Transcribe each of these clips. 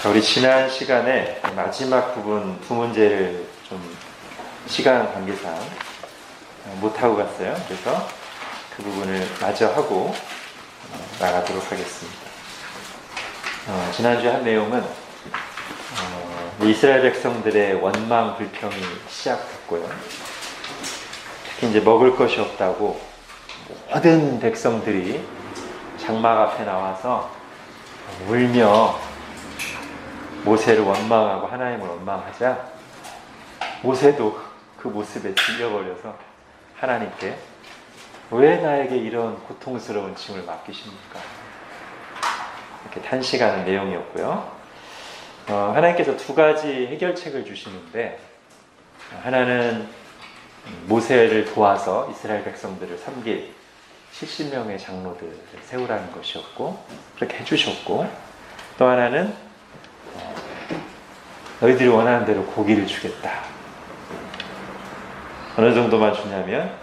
우리 지난 시간에 마지막 부분 두 문제를 좀 시간 관계상 못하고 갔어요. 그래서 그 부분을 마저 하고 나가도록 하겠습니다. 지난주에 한 내용은 이스라엘 백성들의 원망 불평이 시작됐고요. 특히 이제 먹을 것이 없다고 모든 백성들이 장막 앞에 나와서 울며 모세를 원망하고 하나님을 원망하자 모세도 그 모습에 질려버려서 하나님께 왜 나에게 이런 고통스러운 짐을 맡기십니까? 이렇게 탄식하는 내용이었고요. 하나님께서 두 가지 해결책을 주시는데, 하나는 모세를 도와서 이스라엘 백성들을 섬길 70명의 장로들을 세우라는 것이었고, 그렇게 해주셨고, 또 하나는 너희들이 원하는 대로 고기를 주겠다. 어느 정도만 주냐면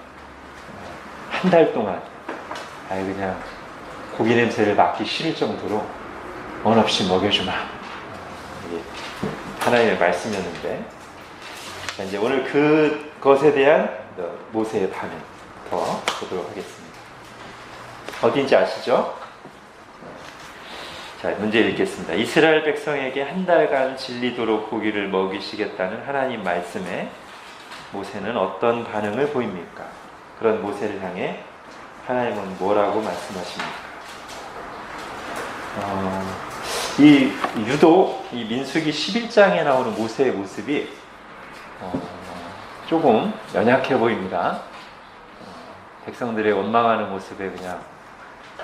한 달 동안 아예 그냥 고기 냄새를 맡기 싫을 정도로 원 없이 먹여주마. 이게 하나님의 말씀이었는데, 이제 오늘 그것에 대한 모세의 반응 더 보도록 하겠습니다. 어디인지 아시죠? 자, 문제 읽겠습니다. 이스라엘 백성에게 한 달간 질리도록 고기를 먹이시겠다는 하나님 말씀에 모세는 어떤 반응을 보입니까? 그런 모세를 향해 하나님은 뭐라고 말씀하십니까? 유독 이 민수기 11장에 나오는 모세의 모습이 조금 연약해 보입니다. 백성들의 원망하는 모습에 그냥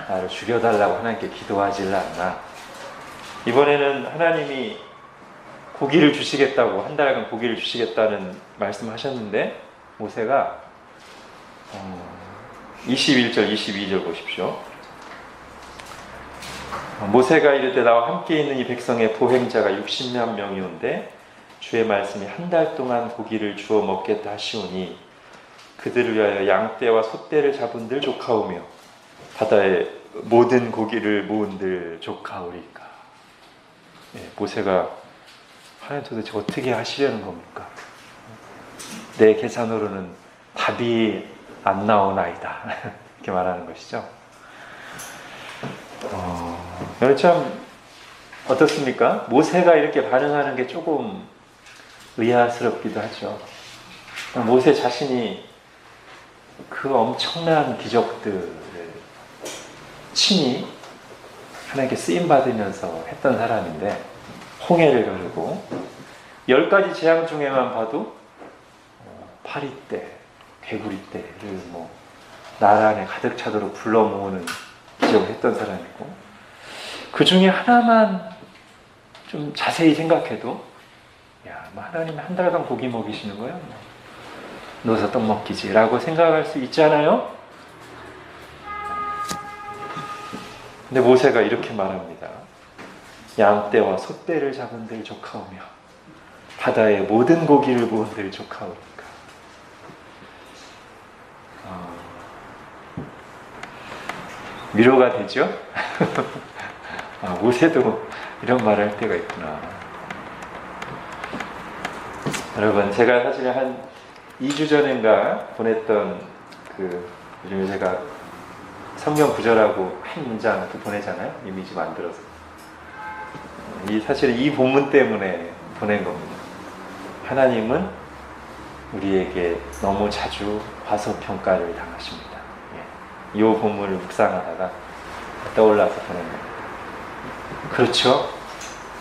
나를 죽여달라고 하나님께 기도하질 않나. 이번에는 하나님이 고기를 주시겠다고, 한 달간 고기를 주시겠다는 말씀하셨는데 모세가 21절 22절 보십시오. 모세가 이르되 나와 함께 있는 이 백성의 보행자가 60만 명이온데 주의 말씀이 한 달 동안 고기를 주어 먹겠다 하시오니 그들을 위하여 양떼와 소떼를 잡은들 조카오며 바다에 모든 고기를 모은들 조카오리까. 모세가 하나님 도대체 어떻게 하시려는 겁니까? 내 계산으로는 답이 안 나오나이다. 이렇게 말하는 것이죠. 여러분 참 어떻습니까? 모세가 이렇게 반응하는 게 조금 의아스럽기도 하죠. 모세 자신이 그 엄청난 기적들을 친히 하나님께 쓰임받으면서 했던 사람인데, 홍해를 가르고 10가지 재앙 중에만 봐도 파리떼, 개구리떼를 나라 안에 가득 차도록 불러 모으는 기적을 했던 사람이고, 그 중에 하나만 좀 자세히 생각해도 하나님 한 달간 고기 먹이시는 거야? 누워서 떡 먹기지 라고 생각할 수 있잖아요. 근데 모세가 이렇게 말합니다. 양떼와 소떼를 잡은들 조카오며 바다에 모든 고기를 모은들 조카오니까. 위로가 되죠? 모세도 이런 말을 할 때가 있구나. 여러분, 제가 사실 한 2주 전인가 보냈던 요즘에 제가 성경 구절하고 한 문장 이렇게 보내잖아요. 이미지 만들어서. 사실은 이 본문 때문에 보낸 겁니다. 하나님은 우리에게 너무 자주 과소평가를 당하십니다. 이 본문을 묵상하다가 떠올라서 보낸 겁니다. 그렇죠?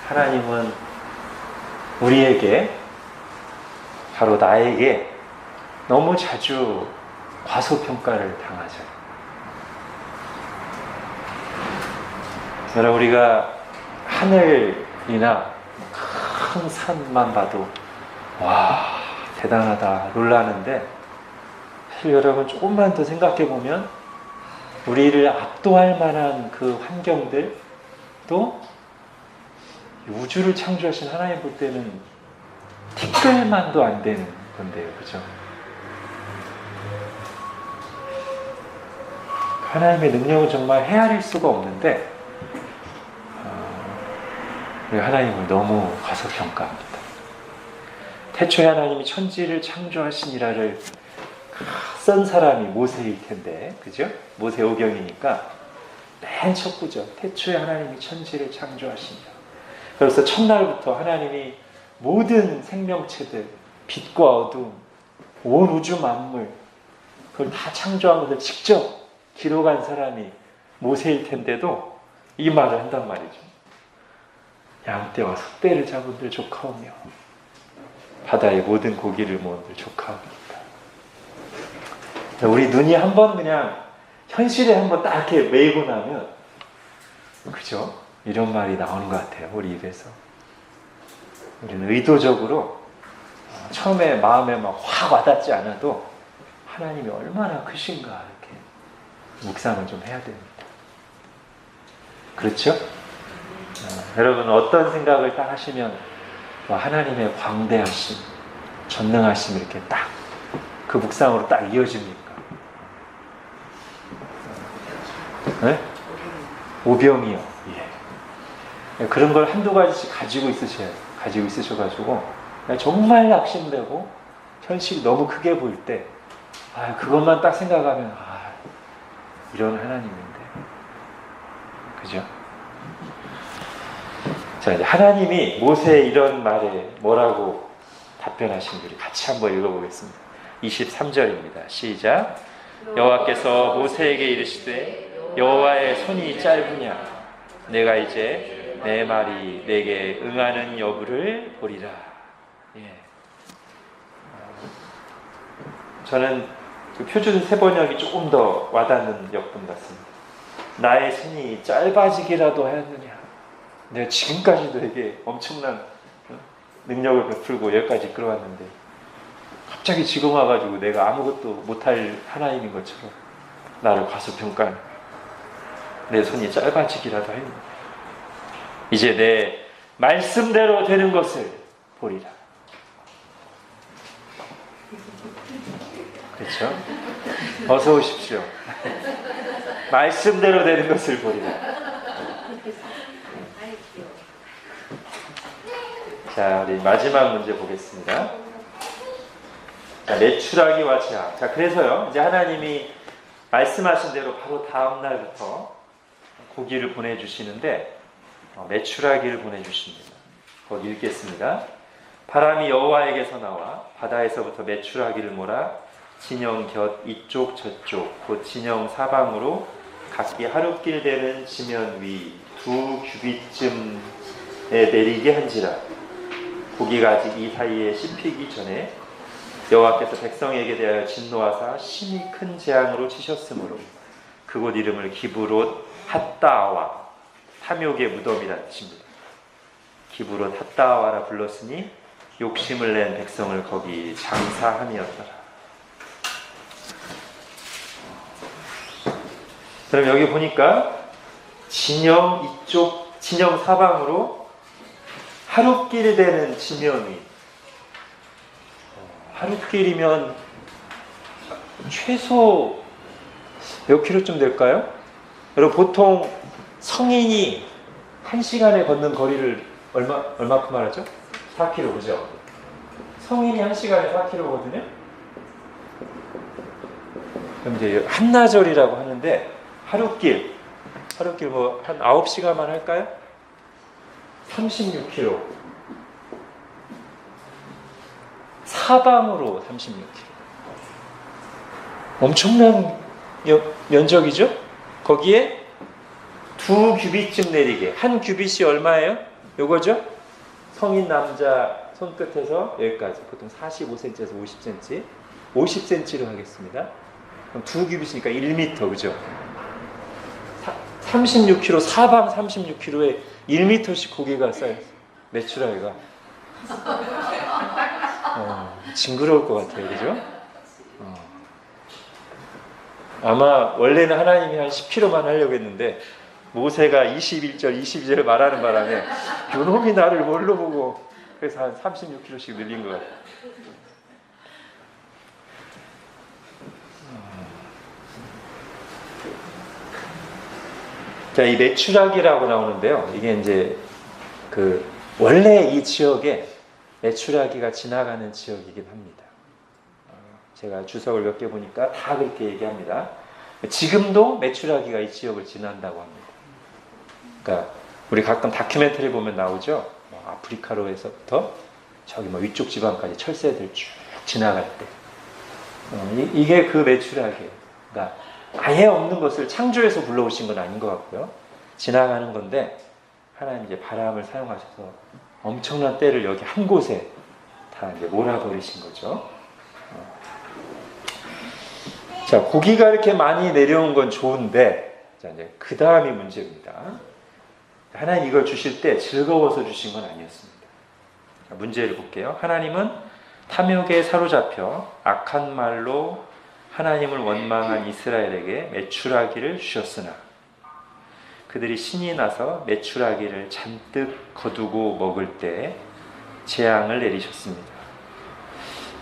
하나님은 우리에게, 바로 나에게 너무 자주 과소평가를 당하죠. 여러분, 우리가 하늘이나 큰 산만 봐도 와, 대단하다, 놀라는데, 사실 여러분 조금만 더 생각해 보면 우리를 압도할 만한 그 환경들, 또 우주를 창조하신 하나님 볼 때는 티끌만도 안 되는 건데요, 그죠? 하나님의 능력은 정말 헤아릴 수가 없는데, 우리가 하나님을 너무 과소평가합니다. 태초에 하나님이 천지를 창조하시니라를 쓴 사람이 모세일 텐데, 그죠? 모세오경이니까 맨 첫 구절, 태초에 하나님이 천지를 창조하시니라. 그래서 첫날부터 하나님이 모든 생명체들, 빛과 어둠, 온 우주 만물, 그걸 다 창조한 것을 직접 기록한 사람이 모세일 텐데도 이 말을 한단 말이죠. 양떼와 숫배를 잡은들 조카오며 바다의 모든 고기를 모은들 조카옵니다. 우리 눈이 한번 그냥 현실에 한번 딱 이렇게 메이고 나면, 그죠? 이런 말이 나오는 것 같아요. 우리 입에서. 우리는 의도적으로 처음에 마음에 막 확 와닿지 않아도 하나님이 얼마나 크신가 이렇게 묵상을 좀 해야 됩니다. 그렇죠? 여러분 어떤 생각을 딱 하시면 하나님의 광대하심, 전능하심 이렇게 딱 그 묵상으로 딱 이어집니까? 네? 오병이요. 예. 그런 걸 한두 가지씩 가지고 있으셔가지고 정말 낙심되고 현실이 너무 크게 보일 때 그것만 딱 생각하면 이런 하나님인데, 그죠? 자, 이제 하나님이 모세의 이런 말에 뭐라고 답변하신 지 같이 한번 읽어보겠습니다. 23절입니다. 시작. 여호와께서 모세에게 이르시되 여호와의 손이 짧으냐 내가 이제 내 말이 내게 응하는 여부를 보리라. 예. 저는 그 표준 세번역이 조금 더 와닿는 역분 같습니다. 나의 손이 짧아지기라도 하였느냐. 내가 지금까지도 되게 엄청난 능력을 베풀고 여기까지 끌어왔는데 갑자기 지금 와가지고 내가 아무것도 못할 하나님인 것처럼 나를 과소평가하는, 내 손이 짧아지기라도 하였느냐. 이제 내 말씀대로 되는 것을 보리라. 그렇죠? 어서 오십시오. 말씀대로 되는 것을 보리라. 자, 우리 마지막 문제 보겠습니다. 자, 내추라기와 제약. 자, 그래서요, 이제 하나님이 말씀하신 대로 바로 다음 날부터 고기를 보내주시는데, 메추라기를 보내주십니다. 거기 읽겠습니다. 바람이 여호와에게서 나와 바다에서부터 메추라기를 몰아 진영 곁 이쪽 저쪽 곧 진영 사방으로 각기 하룻길 되는 지면 위 2규빗쯤에 내리게 한지라. 고기가 아직 이 사이에 씹히기 전에 여호와께서 백성에게 대하여 진노하사 심히 큰 재앙으로 치셨으므로 그곳 이름을 기브롯 핫다아와 탐욕의 무덤이라 뜻입니다. 기브롯 핫다아와라 불렀으니 욕심을 낸 백성을 거기 장사함이었더라. 그럼 여기 보니까 진영 이쪽, 진영 사방으로 하룻길 되는 지면이, 하룻길이면 최소 몇 킬로쯤 될까요? 여러분 보통 성인이 1시간에 걷는 거리를 얼마큼 말하죠? 4km, 그죠? 성인이 1시간에 4km거든요? 그럼 이제 한나절이라고 하는데, 하룻길 뭐 한 9시간만 할까요? 36km. 사방으로 36km. 엄청난 면적이죠? 거기에 2규빗쯤 내리게. 한 규빗이 얼마예요? 요거죠? 성인 남자 손끝에서 여기까지. 보통 45cm에서 50cm. 50cm로 하겠습니다. 그럼 2규빗이니까 1m, 그죠? 36km, 사방 36km에 1m씩 고기가 쌓여있어요. 메추라기가. 징그러울 것 같아요, 그죠? 아마 원래는 하나님이 한 10km만 하려고 했는데 모세가 21절, 22절을 말하는 바람에 요놈이 나를 뭘로 보고, 그래서 한 36km씩 늘린 것 같아요. 자, 이 메추라기라고 나오는데요. 이게 이제 원래 이 지역에 메추라기가 지나가는 지역이긴 합니다. 제가 주석을 몇 개 보니까 다 그렇게 얘기합니다. 지금도 메추라기가 이 지역을 지난다고 합니다. 그러니까 우리 가끔 다큐멘터리 보면 나오죠. 아프리카로에서부터 저기 위쪽 지방까지 철새들 쭉 지나갈 때 이게 그 메추라기예요. 그러니까 아예 없는 것을 창조해서 불러오신 건 아닌 것 같고요. 지나가는 건데 하나님 이제 바람을 사용하셔서 엄청난 때를 여기 한 곳에 다 이제 몰아버리신 거죠. 자, 고기가 이렇게 많이 내려온 건 좋은데, 자, 이제 그 다음이 문제입니다. 하나님 이걸 주실 때 즐거워서 주신 건 아니었습니다. 자, 문제를 볼게요. 하나님은 탐욕에 사로잡혀 악한 말로 하나님을 원망한 이스라엘에게 메추라기를 주셨으나 그들이 신이 나서 메추라기를 잔뜩 거두고 먹을 때 재앙을 내리셨습니다.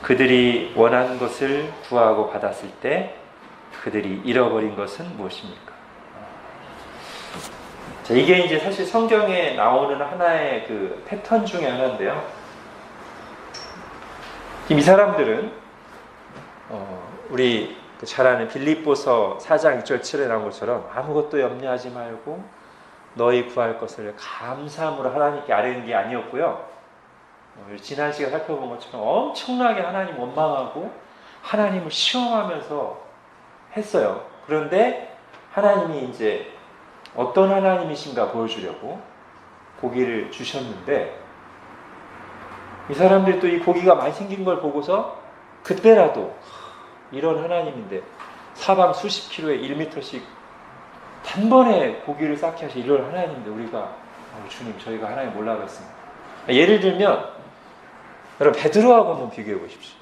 그들이 원한 것을 구하고 받았을 때 그들이 잃어버린 것은 무엇입니까? 자, 이게 이제 사실 성경에 나오는 하나의 그 패턴 중에 하나인데요. 이 사람들은 우리 잘 아는 빌립보서 4장 6절 7에 나온 것처럼 아무것도 염려하지 말고 너희 구할 것을 감사함으로 하나님께 아뢰는 게 아니었고요. 지난 시간에 살펴본 것처럼 엄청나게 하나님 원망하고 하나님을 시험하면서 했어요. 그런데 하나님이 이제 어떤 하나님이신가 보여주려고 고기를 주셨는데 이 사람들이 또 이 고기가 많이 생긴 걸 보고서 그때라도 이런 하나님인데 사방 수십 킬로에 1m씩 단번에 고기를 쌓게 하신 이런 하나님인데 우리가 주님 저희가 하나님 몰라봤습니다. 예를 들면 여러분 베드로하고 한번 비교해 보십시오.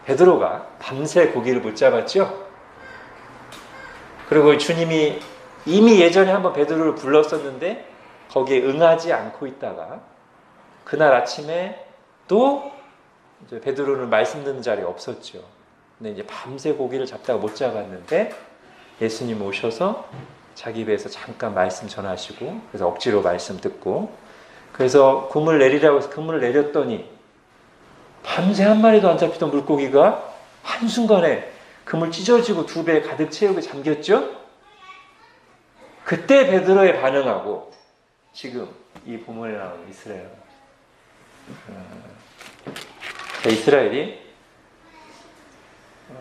베드로가 밤새 고기를 못 잡았죠? 그리고 주님이 이미 예전에 한번 베드로를 불렀었는데 거기에 응하지 않고 있다가 그날 아침에 또 이제 베드로는 말씀 듣는 자리에 없었죠. 근데 이제 밤새 고기를 잡다가 못 잡았는데 예수님 오셔서 자기 배에서 잠깐 말씀 전하시고 그래서 억지로 말씀 듣고 그래서 그물 내리라고 해서 그물을 내렸더니 밤새 한 마리도 안 잡히던 물고기가 한순간에 그물 찢어지고 두 배 가득 채우게 잠겼죠? 그때 베드로의 반응하고 지금 이 본문에 나오는 이스라엘 이스라엘이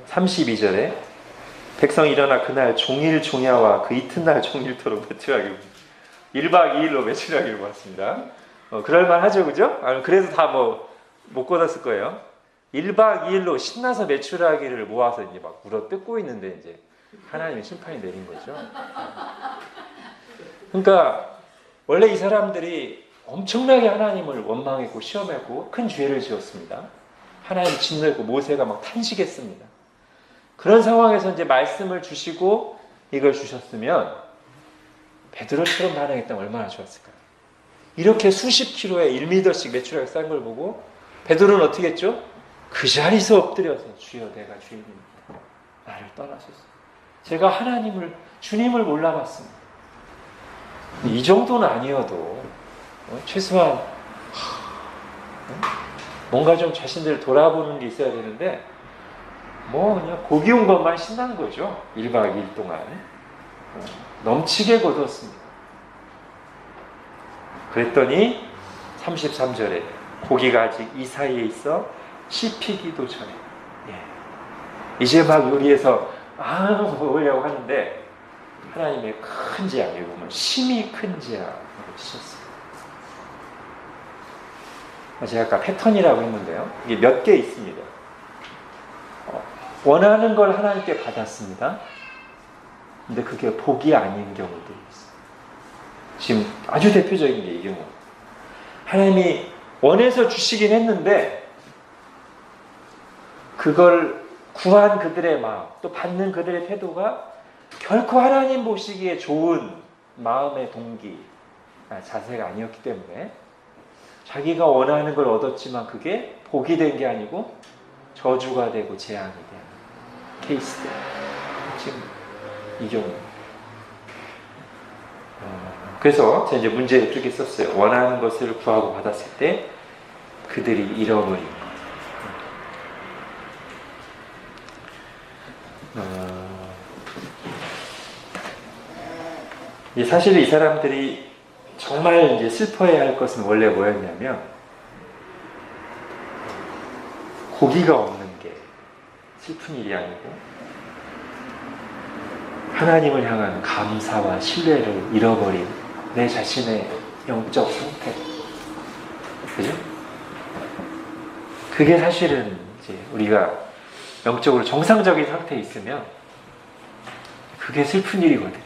32절에 백성이 일어나 그날 종일 종야와 그 이튿날 종일토록 메추라기를 1박 2일로 메추라기를 모았습니다. 그럴만 하죠, 그죠? 그래서 다 못 걷었을 거예요. 1박 2일로 신나서 메추라기를 모아서 이제 막 물어 뜯고 있는데 이제 하나님의 심판이 내린 거죠. 그러니까 원래 이 사람들이 엄청나게 하나님을 원망했고 시험했고 큰 죄를 지었습니다. 하나님 진노했고 모세가 막 탄식했습니다. 그런 상황에서 이제 말씀을 주시고 이걸 주셨으면 베드로처럼 반응했다면 얼마나 좋았을까요? 이렇게 수십 킬로에 1m씩 메추라기 싼 걸 보고 베드로는 어떻게 했죠? 그 자리에서 엎드려서 주여 내가 주인입니다. 나를 떠나소서. 제가 주님을 몰라봤습니다. 이 정도는 아니어도 최소한 뭔가 좀 자신들을 돌아보는 게 있어야 되는데 그냥 고기 온 것만 신나는 거죠. 1박 2일 동안 넘치게 거두었습니다. 그랬더니 33절에 고기가 아직 이 사이에 있어 씹히기도 전에 이제 막 요리해서 먹으려고 하는데 하나님의 큰 재앙, 여기 보면 심히 큰 재앙을 주셨어요. 제가 아까 패턴이라고 했는데요. 이게 몇 개 있습니다. 원하는 걸 하나님께 받았습니다. 근데 그게 복이 아닌 경우들이 있어요. 지금 아주 대표적인 게 이 경우. 하나님이 원해서 주시긴 했는데 그걸 구한 그들의 마음, 또 받는 그들의 태도가 결코 하나님 보시기에 좋은 마음의 동기, 자세가 아니었기 때문에 자기가 원하는 걸 얻었지만 그게 복이 된 게 아니고 저주가 되고 재앙이 되는 케이스들. 지금 이 경우. 그래서 제가 이제 문제를 그렇게 썼어요. 원하는 것을 구하고 받았을 때 그들이 잃어버린 것. 사실 이 사람들이 정말 이제 슬퍼해야 할 것은 원래 뭐였냐면 고기가 없는 게 슬픈 일이 아니고 하나님을 향한 감사와 신뢰를 잃어버린 내 자신의 영적 상태. 그죠? 그게 사실은 이제 우리가 영적으로 정상적인 상태에 있으면 그게 슬픈 일이거든요.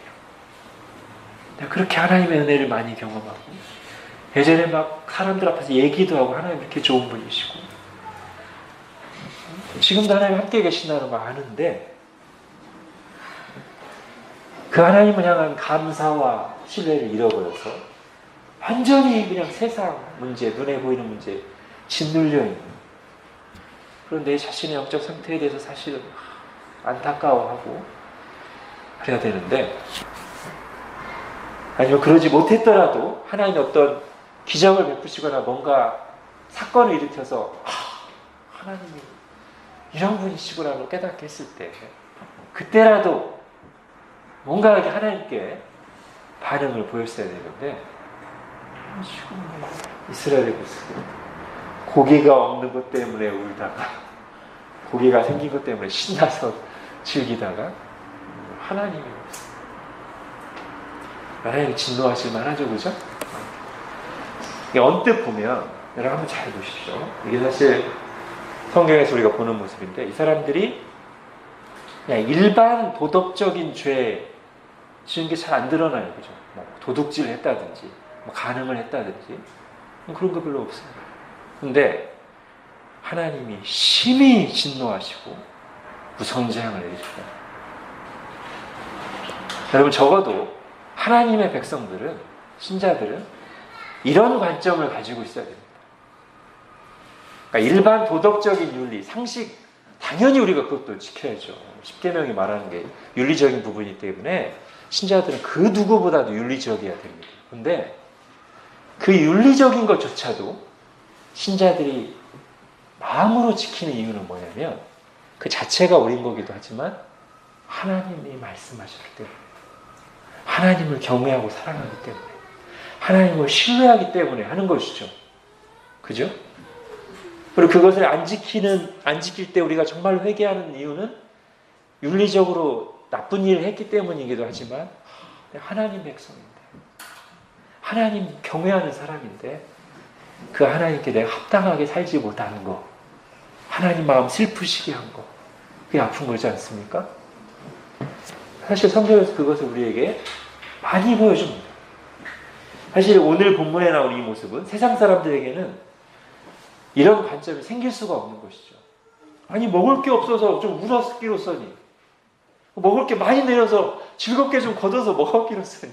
내가 그렇게 하나님의 은혜를 많이 경험하고 예전에 막 사람들 앞에서 얘기도 하고 하나님 이렇게 좋은 분이시고 지금도 하나님 함께 계신다는 걸 아는데 그 하나님을 향한 감사와 신뢰를 잃어버려서 완전히 그냥 세상 문제, 눈에 보이는 문제 짓눌려 있는 그런 내 자신의 영적 상태에 대해서 사실은 안타까워하고 그래야 되는데 아니면 그러지 못했더라도 하나님이 어떤 기적을 베푸시거나 뭔가 사건을 일으켜서 하나님이 이런 분이시구나를 깨닫게 했을 때 그때라도 뭔가 이렇게 하나님께 반응을 보였어야 되는데 지금 이스라엘의 모습 고기가 없는 것 때문에 울다가 고기가 생긴 것 때문에 신나서 즐기다가 하나님이 진노하실 만하죠, 그죠? 언뜻 보면 여러분 한번 잘 보십시오. 이게 사실 성경에서 우리가 보는 모습인데 이 사람들이 그냥 일반 도덕적인 죄 지은 게 잘 안 드러나요, 그죠? 뭐 도둑질을 했다든지 뭐 간음을 했다든지 그런 거 별로 없어요. 근데 하나님이 심히 진노하시고 무성재앙을 내리셨다. 여러분 적어도 하나님의 백성들은 신자들은 이런 관점을 가지고 있어야 됩니다. 그러니까 일반 도덕적인 윤리, 상식 당연히 우리가 그것도 지켜야죠. 십계명이 말하는 게 윤리적인 부분이기 때문에 신자들은 그 누구보다도 윤리적이어야 됩니다. 그런데 그 윤리적인 것조차도 신자들이 마음으로 지키는 이유는 뭐냐면 그 자체가 옳은 거기도 하지만 하나님이 말씀하셨기 때문에 하나님을 경외하고 사랑하기 때문에 하나님을 신뢰하기 때문에 하는 것이죠. 그죠? 그리고 그것을 안 지킬 때 우리가 정말 회개하는 이유는 윤리적으로 나쁜 일을 했기 때문이기도 하지만 하나님 백성인데 하나님 경외하는 사람인데 그 하나님께 내가 합당하게 살지 못하는 거 하나님 마음 슬프시게 한 거 그게 아픈 거지 않습니까? 사실 성경에서 그것을 우리에게 많이 보여줍니다. 사실 오늘 본문에 나온 이 모습은 세상 사람들에게는 이런 관점이 생길 수가 없는 것이죠. 아니 먹을 게 없어서 좀 울었기로써니 먹을 게 많이 내려서 즐겁게 좀 걷어서 먹었기로써니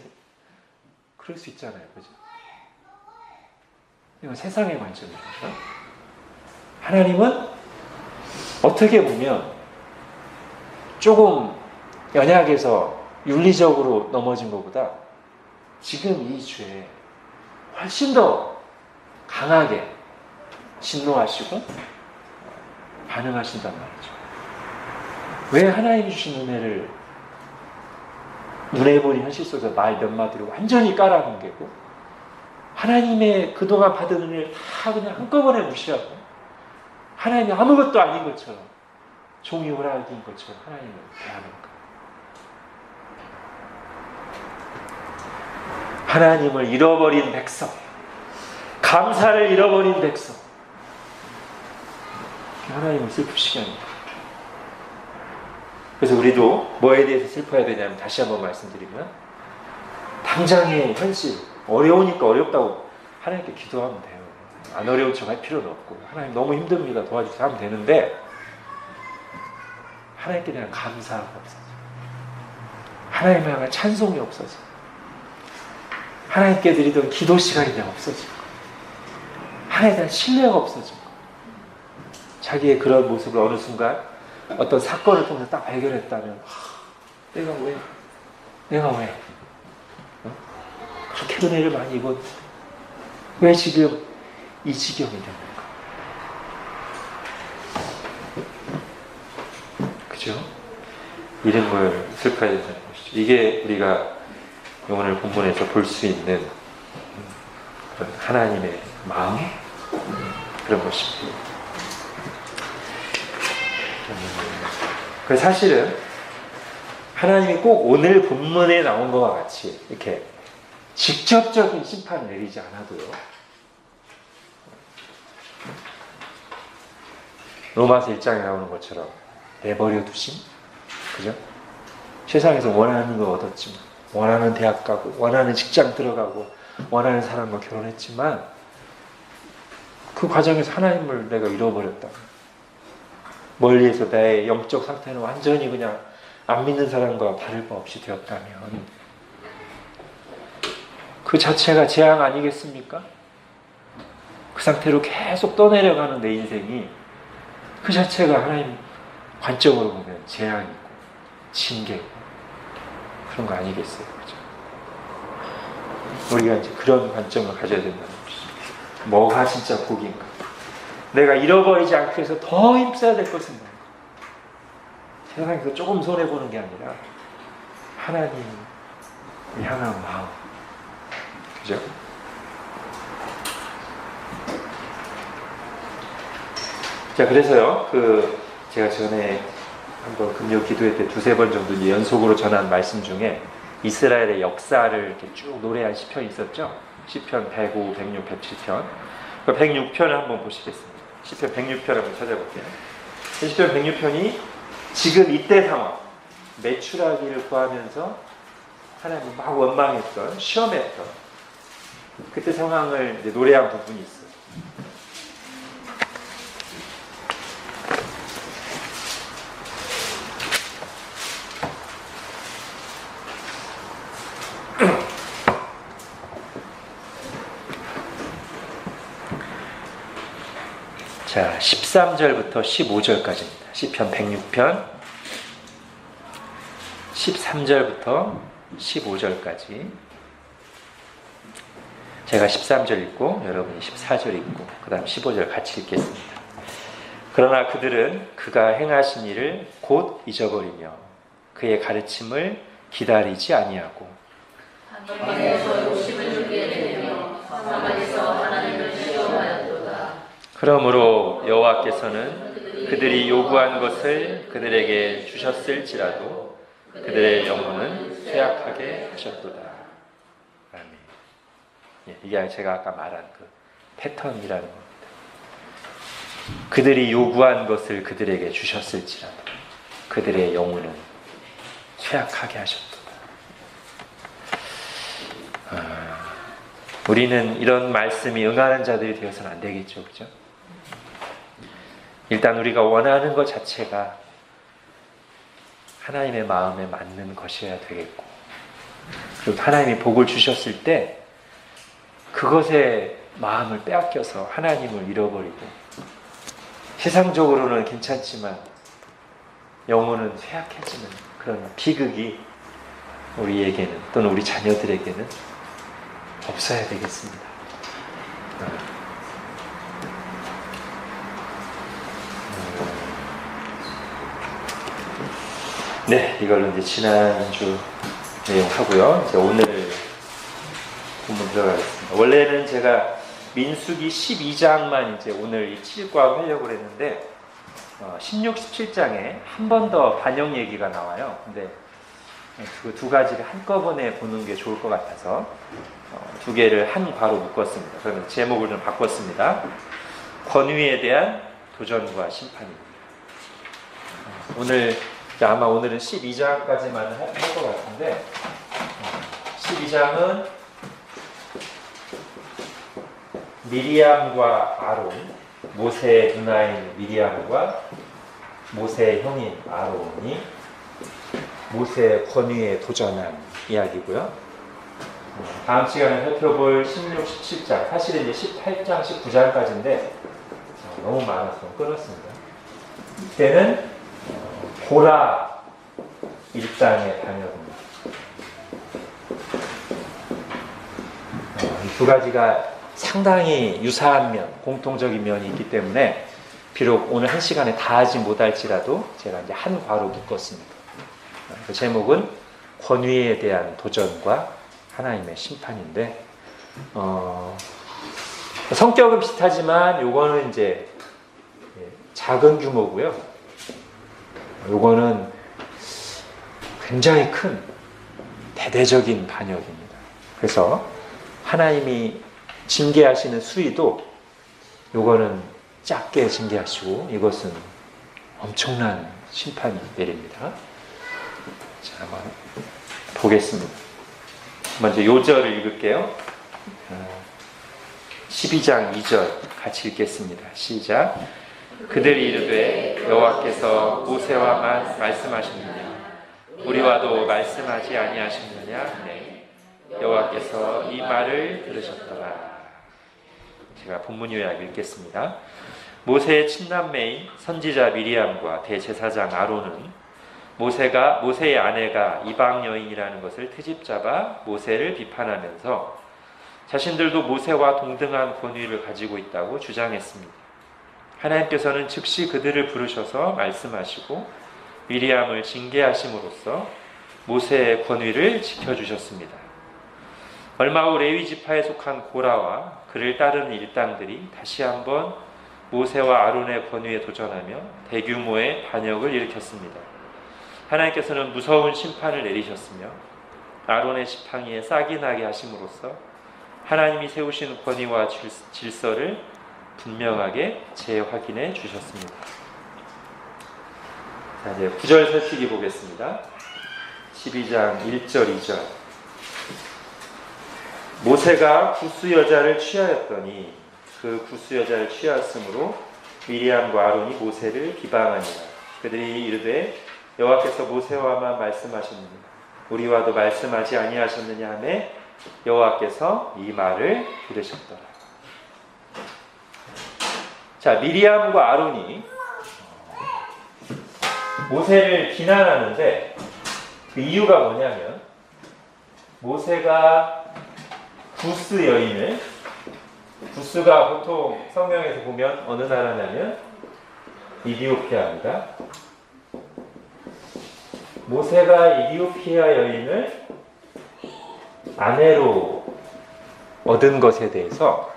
그럴 수 있잖아요. 그죠? 이건 세상의 관점입니다. 하나님은 어떻게 보면 조금 연약해서 윤리적으로 넘어진 것보다 지금 이 죄에 훨씬 더 강하게 진노하시고 반응하신단 말이죠. 왜 하나님이 주신 은혜를 눈에 보이는 현실 속에서 말 몇 마디로 완전히 깔아뭉개고 하나님의 그동안 받은 은혜를 다 그냥 한꺼번에 무시하고 하나님이 아무것도 아닌 것처럼 종이 호락인 것처럼 하나님을 대하는가. 하나님을 잃어버린 백성, 감사를 잃어버린 백성, 하나님을 슬프시게 합니다. 그래서 우리도 뭐에 대해서 슬퍼해야 되냐면 다시 한번 말씀드리면 당장의 현실, 어려우니까 어렵다고 하나님께 기도하면 돼요. 안 어려운 척 할 필요는 없고 하나님 너무 힘듭니다. 도와주세요 하면 되는데 하나님께 대한 감사가 없어져. 하나님에 대한 찬송이 없어져. 하나님께 드리던 기도 시간이 그냥 없어지고 하나님에 대한 신뢰가 없어지고 자기의 그런 모습을 어느 순간 어떤 사건을 통해서 딱 발견했다면 내가 왜? 그렇게 은혜를 많이 입었는데 왜 지금 이 지경이 됩니까? 그죠? 이런 걸 슬퍼야 된다는 것이죠. 이게 우리가 오늘 본문에서 볼 수 있는 그런 하나님의 마음, 그런 것입니다. 그 사실은 하나님이 꼭 오늘 본문에 나온 것과 같이 이렇게 직접적인 심판을 내리지 않아도요, 로마서 1장에 나오는 것처럼 내버려 두심, 그죠? 세상에서 원하는 거 얻었지만, 원하는 대학 가고, 원하는 직장 들어가고, 원하는 사람과 결혼했지만, 그 과정에서 하나님을 내가 잃어버렸다. 멀리에서 나의 영적 상태는 완전히 그냥 안 믿는 사람과 다를 바 없이 되었다면, 그 자체가 재앙 아니겠습니까? 그 상태로 계속 떠내려가는 내 인생이 그 자체가 하나님 관점으로 보면 재앙이고 징계고 그런 거 아니겠어요? 그죠? 우리가 이제 그런 관점을 가져야 된다는 것이죠. 뭐가 진짜 복인가? 내가 잃어버리지 않기 위해서 더 힘써야 될 것은 뭔가? 세상에서 조금 손해보는 게 아니라 하나님을 향한 마음, 그죠? 자, 그래서요, 제가 전에 한번 금요 기도회 때 두세 번 정도 연속으로 전한 말씀 중에 이스라엘의 역사를 이렇게 쭉 노래한 시편이 있었죠? 시편 105, 106, 107편. 그 106편을 한번 보시겠습니다. 시편 106편 한번 찾아볼게요. 시편 106편이 지금 이때 상황, 매출하기를 구하면서 하나님 막 원망했던, 시험했던 그때 상황을 이제 노래한 부분이 있어요. 자, 13절부터 15절까지입니다. 시편 106편 13절부터 15절까지. 제가 13절 읽고 여러분이 14절 읽고 그 다음 15절 같이 읽겠습니다. 그러나 그들은 그가 행하신 일을 곧 잊어버리며 그의 가르침을 기다리지 아니하고 하나님께서 욕심을 주게 되며 사막에서 하나님을 시험하였도다. 그러므로 여호와께서는 그들이 요구한 것을 그들에게 주셨을지라도 그들의 영혼은 쇠약하게 하셨도다. 아멘. 이게 제가 아까 말한 그 패턴이라는 겁니다. 그들이 요구한 것을 그들에게 주셨을지라도 그들의 영혼은 쇠약하게 하셨도다. 우리는 이런 말씀이 응하는 자들이 되어서는 안 되겠죠, 그죠? 일단 우리가 원하는 것 자체가 하나님의 마음에 맞는 것이어야 되겠고, 그리고 하나님이 복을 주셨을 때 그것에 마음을 빼앗겨서 하나님을 잃어버리고, 세상적으로는 괜찮지만 영혼은 쇠약해지는 그런 비극이 우리에게는 또는 우리 자녀들에게는 없어야 되겠습니다. 네, 이걸로 이제 지난주 내용 하고요. 이제 오늘 본문 들어가겠습니다. 원래는 제가 민수기 12장만 이제 오늘 이 7과 하려고 했는데 16, 17장에 한 번 더 반영 얘기가 나와요. 근데 그 두 가지를 한꺼번에 보는 게 좋을 것 같아서 두 개를 한 과로 묶었습니다. 그러면 제목을 좀 바꿨습니다. 권위에 대한 도전과 심판입니다. 아마 오늘은 12장까지만 할 것 같은데, 12장은 미리암과 아론, 모세의 누나인 미리암과 모세의 형인 아론이 모세의 권위에 도전한 이야기고요. 다음 시간에 살펴볼 16, 17장, 사실은 이제 18장, 19장까지인데 너무 많아서 끊었습니다. 이때는 고라 일당의 반역입니다. 두 가지가 상당히 유사한 면, 공통적인 면이 있기 때문에 비록 오늘 한 시간에 다 하지 못할지라도 제가 이제 한 과로 묶었습니다. 그 제목은 권위에 대한 도전과 하나님의 심판인데, 성격은 비슷하지만 요거는 이제 작은 규모고요. 요거는 굉장히 큰 대대적인 반역입니다. 그래서 하나님이 징계하시는 수위도 요거는 작게 징계하시고 이것은 엄청난 심판이 내립니다. 자, 한번 보겠습니다. 먼저 요절을 읽을게요. 12장 2절 같이 읽겠습니다. 시작. 그들이 이르되 여호와께서 모세와만 말씀하셨느냐 우리와도 말씀하지 아니하셨느냐. 네. 여호와께서 이 말을 들으셨더라. 제가 본문 요약 읽겠습니다. 모세의 친남매인 선지자 미리암과 대제사장 아론은 모세의 아내가 이방 여인이라는 것을 트집잡아 모세를 비판하면서 자신들도 모세와 동등한 권위를 가지고 있다고 주장했습니다. 하나님께서는 즉시 그들을 부르셔서 말씀하시고 미리암을 징계하심으로써 모세의 권위를 지켜주셨습니다. 얼마 후 레위 지파에 속한 고라와 그를 따르는 일당들이 다시 한번 모세와 아론의 권위에 도전하며 대규모의 반역을 일으켰습니다. 하나님께서는 무서운 심판을 내리셨으며 아론의 지팡이에 싹이 나게 하심으로써 하나님이 세우신 권위와 질서를 분명하게 재확인해 주셨습니다. 자, 이제 구절 살피기 보겠습니다. 12장 1절 2절. 모세가 구스 여자를 취하였더니 그 구스 여자를 취하였으므로 미리암과 아론이 모세를 비방하니라. 그들이 이르되 여호와께서 모세와만 말씀하셨느냐 우리와도 말씀하지 아니하셨느냐 하매 여호와께서 이 말을 들으셨더라. 자, 미리암과 아론이 모세를 비난하는데 그 이유가 뭐냐면 모세가 구스 여인을, 구스가 보통 성경에서 보면 어느 나라냐면 이디오피아입니다. 모세가 이디오피아 여인을 아내로 얻은 것에 대해서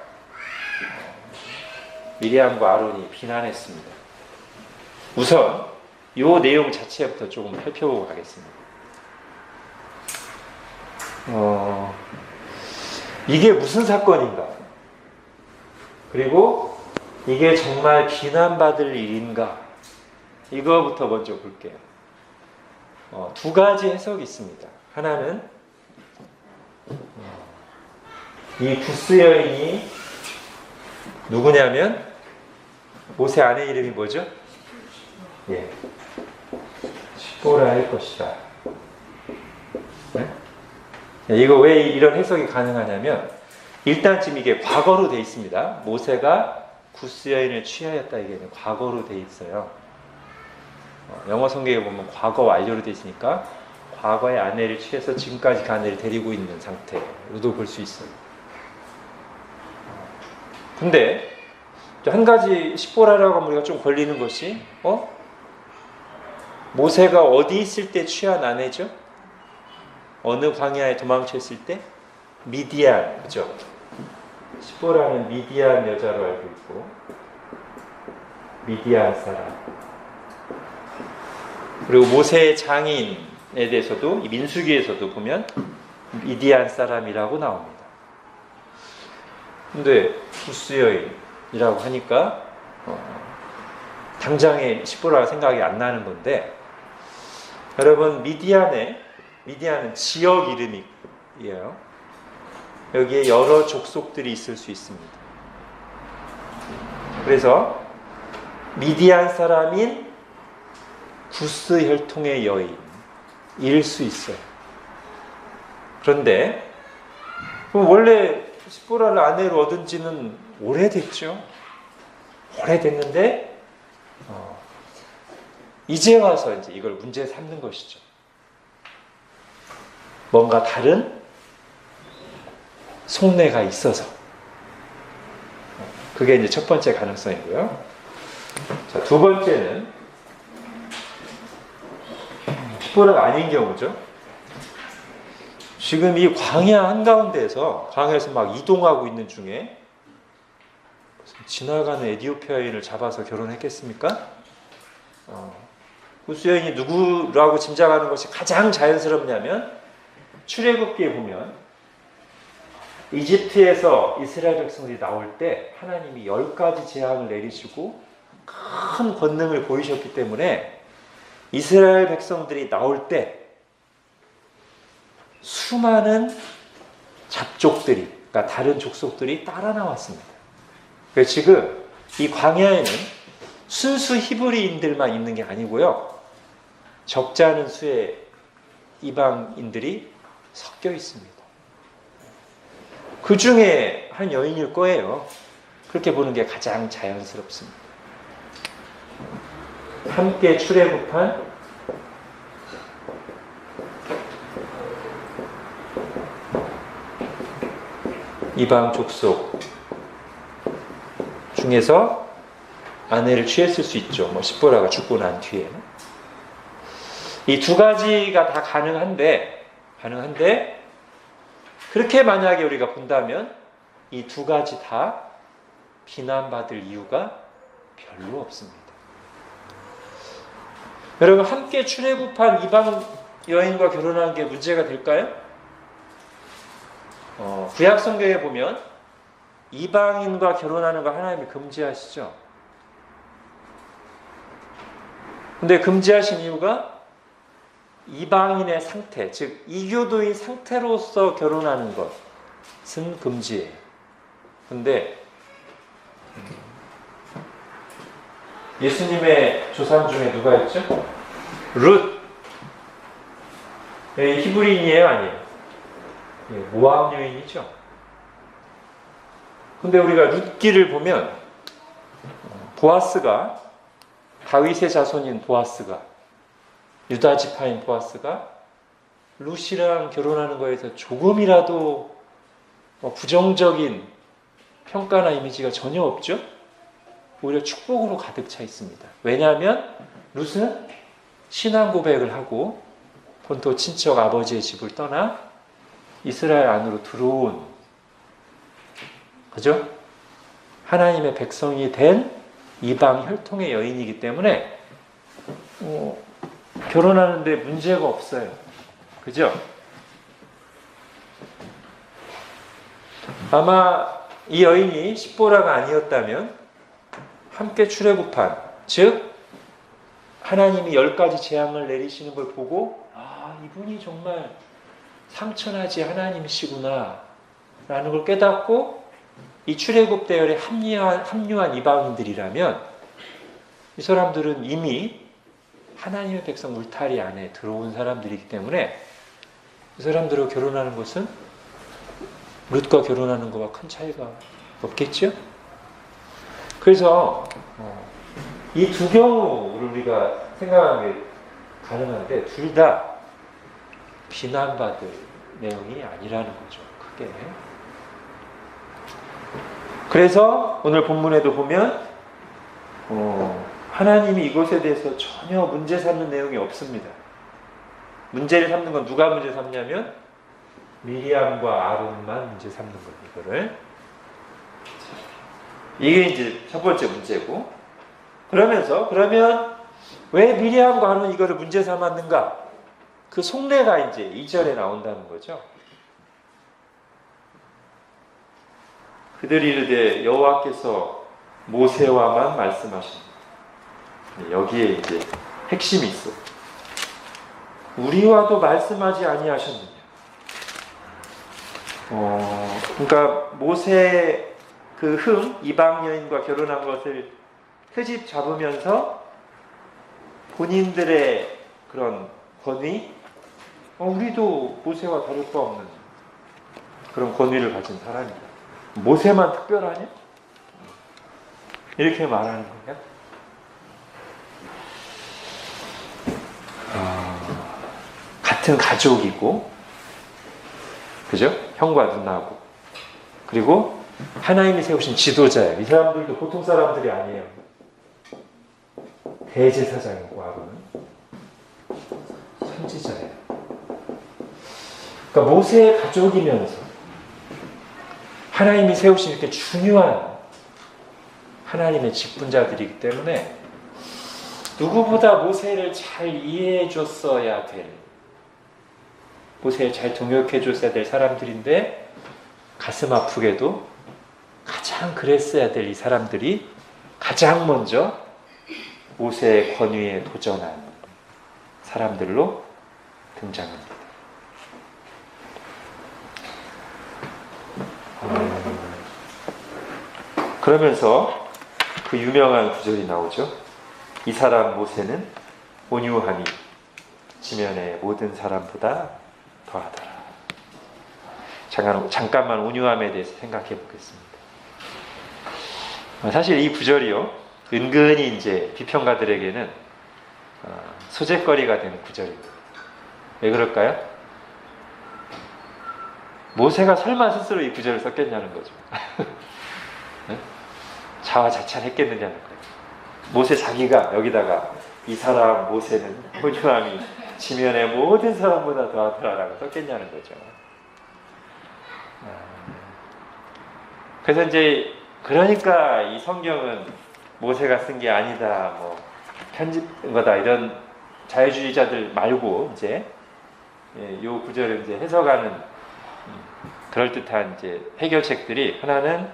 미리암과 아론이 비난했습니다. 우선 이 내용 자체부터 조금 살펴보고 가겠습니다. 이게 무슨 사건인가? 그리고 이게 정말 비난받을 일인가? 이거부터 먼저 볼게요. 두 가지 해석이 있습니다. 하나는 이 구스 여인이 누구냐면 모세 아내 이름이 뭐죠? 예, 시보라일 것이다. 네? 이거 왜 이런 해석이 가능하냐면 일단 지금 이게 과거로 돼 있습니다. 모세가 구스 여인을 취하였다 이게 과거로 돼 있어요. 영어 성경에 보면 과거 완료로 돼 있으니까 과거의 아내를 취해서 지금까지 그 아내를 데리고 있는 상태로도 볼 수 있어요. 근데 한 가지 시보라라고 하면 우리가 좀 걸리는 것이 모세가 어디 있을 때 취한 아내죠? 어느 광야에 도망쳤을 때? 미디안, 그죠? 시보라는 미디안 여자로 알고 있고 미디안 사람. 그리고 모세의 장인에 대해서도 이 민수기에서도 보면 미디안 사람이라고 나옵니다. 근데 구스 여인이라고 하니까 당장에 시보라가 생각이 안 나는 건데 여러분 미디안은 지역 이름이에요. 여기에 여러 족속들이 있을 수 있습니다. 그래서 미디안 사람인 구스 혈통의 여인일 수 있어요. 그런데 그럼 원래 시보라를 아내로 얻은 지는 오래됐죠. 오래됐는데 이제 와서 이제 이걸 문제 삼는 것이죠. 뭔가 다른 속내가 있어서. 그게 이제 첫 번째 가능성이고요. 자, 두 번째는 십보라가 아닌 경우죠. 지금 이 광야 한가운데에서 광야에서 막 이동하고 있는 중에 지나가는 에티오피아인을 잡아서 결혼했겠습니까? 구스 여인이 누구라고 짐작하는 것이 가장 자연스럽냐면 출애굽기에 보면 이집트에서 이스라엘 백성들이 나올 때 하나님이 10가지 재앙을 내리시고 큰 권능을 보이셨기 때문에 이스라엘 백성들이 나올 때 수많은 잡족들이, 그러니까 다른 족속들이 따라 나왔습니다. 그래서 지금 이 광야에는 순수 히브리인들만 있는 게 아니고요. 적지 않은 수의 이방인들이 섞여 있습니다. 그 중에 한 여인일 거예요. 그렇게 보는 게 가장 자연스럽습니다. 함께 출애굽한 이방 족속 중에서 아내를 취했을 수 있죠. 십보라가 죽고 난 뒤에. 이 두 가지가 다 가능한데 그렇게 만약에 우리가 본다면 이 두 가지 다 비난받을 이유가 별로 없습니다. 여러분, 함께 출애굽한 이방 여인과 결혼하는 게 문제가 될까요? 구약 성경에 보면 이방인과 결혼하는 거 하나님이 금지하시죠. 근데 금지하신 이유가 이방인의 상태, 즉 이교도인 상태로서 결혼하는 것은 금지예요. 근데 예수님의 조상 중에 누가 있죠? 룻. 히브리인이에요, 아니에요? 모압 여인이죠. 근데 우리가 룻기를 보면 보아스가, 다윗의 자손인 보아스가, 유다 지파인 보아스가 룻이랑 결혼하는 거에서 조금이라도 부정적인 평가나 이미지가 전혀 없죠. 오히려 축복으로 가득 차 있습니다. 왜냐하면 룻은 신앙 고백을 하고 본토 친척 아버지의 집을 떠나 이스라엘 안으로 들어온, 그죠? 하나님의 백성이 된 이방 혈통의 여인이기 때문에 결혼하는데 문제가 없어요. 그죠? 아마 이 여인이 십보라가 아니었다면 함께 출애굽한, 즉 하나님이 10가지 재앙을 내리시는 걸 보고 이분이 정말 상처나지 하나님이시구나 라는 걸 깨닫고 이 출애굽 대열에 합류한 이방인들이라면 이 사람들은 이미 하나님의 백성 울타리 안에 들어온 사람들이기 때문에 이 사람들과 결혼하는 것은 룻과 결혼하는 것과 큰 차이가 없겠죠? 그래서 이 두 경우를 우리가 생각하는 게 가능한데 둘 다 비난받을 내용이 아니라는 거죠. 크게. 그래서 오늘 본문에도 보면 하나님이 이것에 대해서 전혀 문제 삼는 내용이 없습니다. 문제를 삼는 건 누가 문제 삼냐면 미리암과 아론만 문제 삼는 거예요. 이거를. 이게 이제 첫 번째 문제고, 그러면 왜 미리암과 아론이 이거를 문제 삼았는가? 그 속내가 이제 2절에 나온다는 거죠. 그들이 이르되 여호와께서 모세와만 말씀하신다. 여기에 이제 핵심이 있어. 우리와도 말씀하지 아니하셨느냐. 그러니까 모세 그 이방 여인과 결혼한 것을 트집 잡으면서 본인들의 그런 권위, 우리도 모세와 다를 바 없는 그런 권위를 가진 사람이다. 모세만 특별하냐? 이렇게 말하는 거예요. 같은 가족이고, 그죠? 형과 누나고. 그리고 하나님이 세우신 지도자예요. 이 사람들도 보통 사람들이 아니에요. 대제사장이고 아론은 선지자예요. 그러니까 모세의 가족이면서 하나님이 세우신 이렇게 중요한 하나님의 직분자들이기 때문에 누구보다 모세를 잘 이해해 줬어야 될, 모세를 잘 동역해 줬어야 될 사람들인데 가슴 아프게도 가장 그랬어야 될 이 사람들이 가장 먼저 모세의 권위에 도전한 사람들로 등장합니다. 그러면서 그 유명한 구절이 나오죠. 이 사람 모세는 온유함이 지면의 모든 사람보다 더하더라. 잠깐만 온유함에 대해서 생각해 보겠습니다. 사실 이 구절이요, 은근히 이제 비평가들에게는 소재거리가 되는 구절입니다. 왜 그럴까요? 모세가 설마 스스로 이 구절을 썼겠냐는 거죠. 자화자찬했겠느냐는 거예요. 모세 자기가 여기다가 이 사람 모세는 온유함이 지면의 모든 사람보다 더하더라라고 썼겠냐는 거죠. 그래서 이제 그러니까 이 성경은 모세가 쓴 게 아니다, 뭐 편집된 거다 이런 자유주의자들 말고 이제 이 구절을 이제 해석하는 그럴듯한 이제 해결책들이, 하나는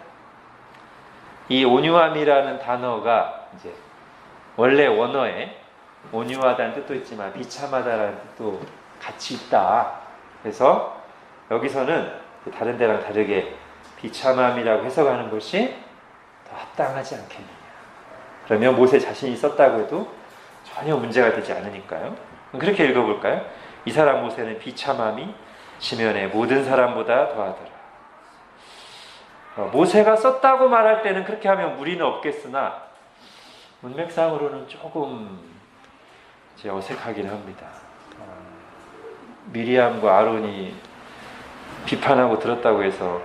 이 온유함이라는 단어가 이제 원래 원어에 온유하다는 뜻도 있지만 비참하다라는 뜻도 같이 있다. 그래서 여기서는 다른 데랑 다르게 비참함이라고 해석하는 것이 더 합당하지 않겠느냐. 그러면 모세 자신이 썼다고 해도 전혀 문제가 되지 않으니까요. 그렇게 읽어볼까요? 이 사람 모세는 비참함이 지면의 모든 사람보다 더하더라. 모세가 썼다고 말할 때는 그렇게 하면 무리는 없겠으나 문맥상으로는 조금 이제 어색하긴 합니다. 미리암과 아론이 비판하고 들었다고 해서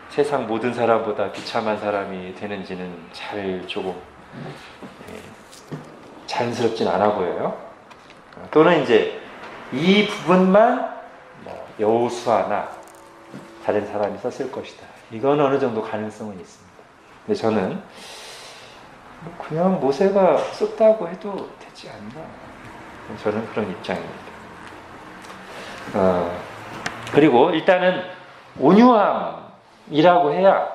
세상 모든 사람보다 비참한 사람이 되는지는 조금 자연스럽진 않아 보여요. 또는 이제 이 부분만 여호수아나 다른 사람이 썼을 것이다. 이건 어느 정도 가능성은 있습니다. 근데 저는 그냥 모세가 썼다고 해도 되지 않나. 저는 그런 입장입니다. 그리고 일단은 온유함이라고 해야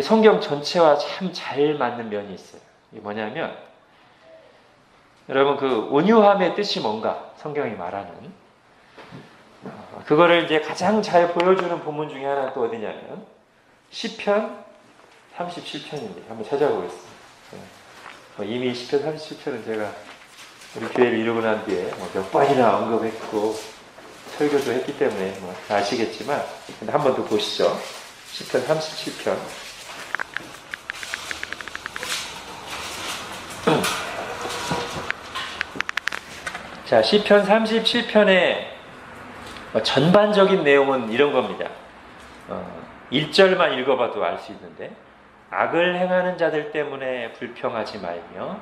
성경 전체와 참 잘 맞는 면이 있어요. 이게 뭐냐면, 여러분 그 온유함의 뜻이 뭔가 성경이 말하는 그거를 이제 가장 잘 보여주는 본문 중에 하나 또 어디냐면 시편 37편입니다. 한번 찾아보겠습니다. 이미 시편 37편은 제가 우리 교회를 이루고 난 뒤에 몇 번이나 언급했고 설교도 했기 때문에 다 아시겠지만, 근데 한 번 더 보시죠. 시편 37편. 자, 시편 37편의 전반적인 내용은 이런 겁니다. 1절만 읽어봐도 알 수 있는데, 악을 행하는 자들 때문에 불평하지 말며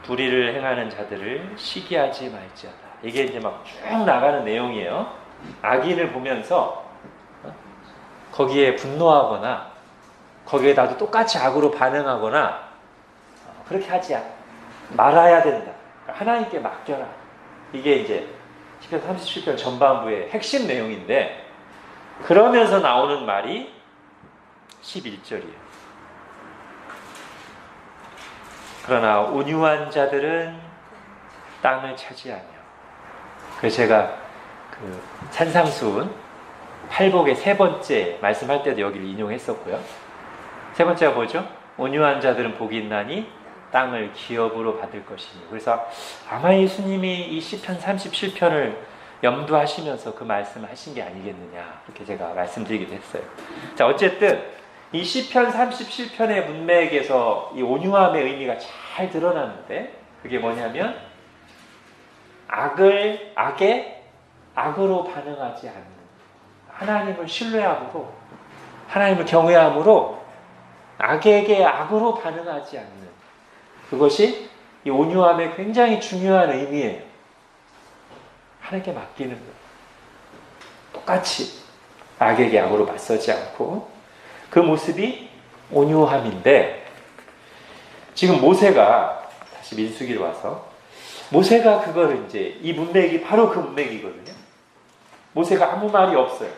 불의를 행하는 자들을 시기하지 말지어다. 이게 이제 막 쭉 나가는 내용이에요. 악인을 보면서 거기에 분노하거나 거기에 나도 똑같이 악으로 반응하거나 그렇게 하지 말아야 된다. 하나님께 맡겨라. 이게 이제 시편 37편 전반부의 핵심 내용인데, 그러면서 나오는 말이 11절이에요. 그러나 온유한 자들은 땅을 차지하며. 그래서 제가 그 산상수훈 팔복의 세 번째 말씀할 때도 여기를 인용했었고요. 세 번째가 뭐죠? 온유한 자들은 복이 있나니 땅을 기업으로 받을 것이니. 그래서 아마 예수님이 이 시편 37편을 염두하시면서 그 말씀을 하신 게 아니겠느냐, 이렇게 제가 말씀드리기도 했어요. 자, 어쨌든 이 시편 37편의 문맥에서 이 온유함의 의미가 잘 드러나는데, 그게 뭐냐면 악에 악으로 반응하지 않는, 하나님을 신뢰하고 하나님을 경외함으로 악에게 악으로 반응하지 않는, 그것이 이 온유함의 굉장히 중요한 의미예요. 하나님께 맡기는 것. 똑같이 악에게 악으로 맞서지 않고, 그 모습이 온유함인데, 지금 모세가 다시 민수기를 와서 모세가 그거를 이제, 이 문맥이 바로 그 문맥이거든요. 모세가 아무 말이 없어요.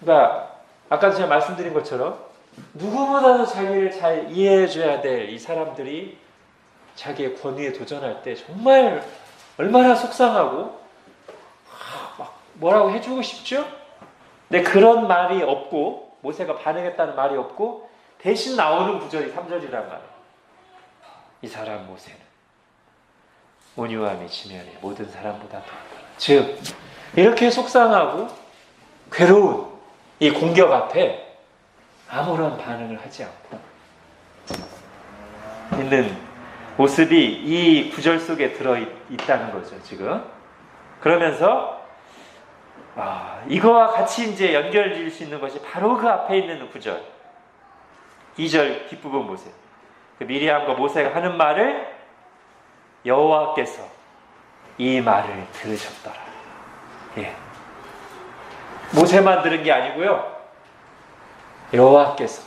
그러니까 아까 제가 말씀드린 것처럼 누구보다도 자기를 잘 이해해줘야 될 이 사람들이 자기의 권위에 도전할 때 정말 얼마나 속상하고 막 뭐라고 해주고 싶죠? 근데 그런 말이 없고, 모세가 반응했다는 말이 없고, 대신 나오는 구절이 3절이란 말이에요. 이 사람 모세는 온유함이 지면에 모든 사람보다 더, 즉 이렇게 속상하고 괴로운 이 공격 앞에 아무런 반응을 하지 않고 있는 모습이 이 구절 속에 들어있다는 거죠, 지금. 그러면서 이거와 같이 이제 연결될 수 있는 것이 바로 그 앞에 있는 구절 2절 뒷부분 보세요. 그 미리암과 모세가 하는 말을 여호와께서 이 말을 들으셨더라. 예. 모세만 들은 게 아니고요, 여호와께서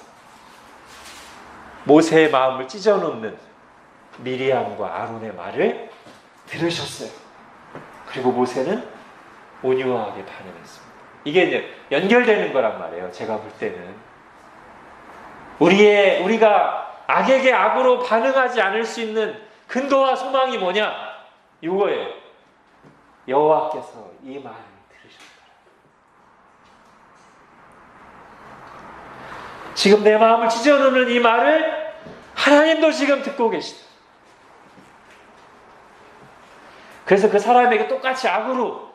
모세의 마음을 찢어놓는 미리암과 아론의 말을 들으셨어요. 그리고 모세는 온유하게 반응했습니다. 이게 이제 연결되는 거란 말이에요. 제가 볼 때는 우리가 악에게 악으로 반응하지 않을 수 있는 근거와 소망이 뭐냐? 이거예요. 여호와께서 이 말을 들으셨더라. 지금 내 마음을 찢어놓는 이 말을 하나님도 지금 듣고 계시다. 그래서 그 사람에게 똑같이 악으로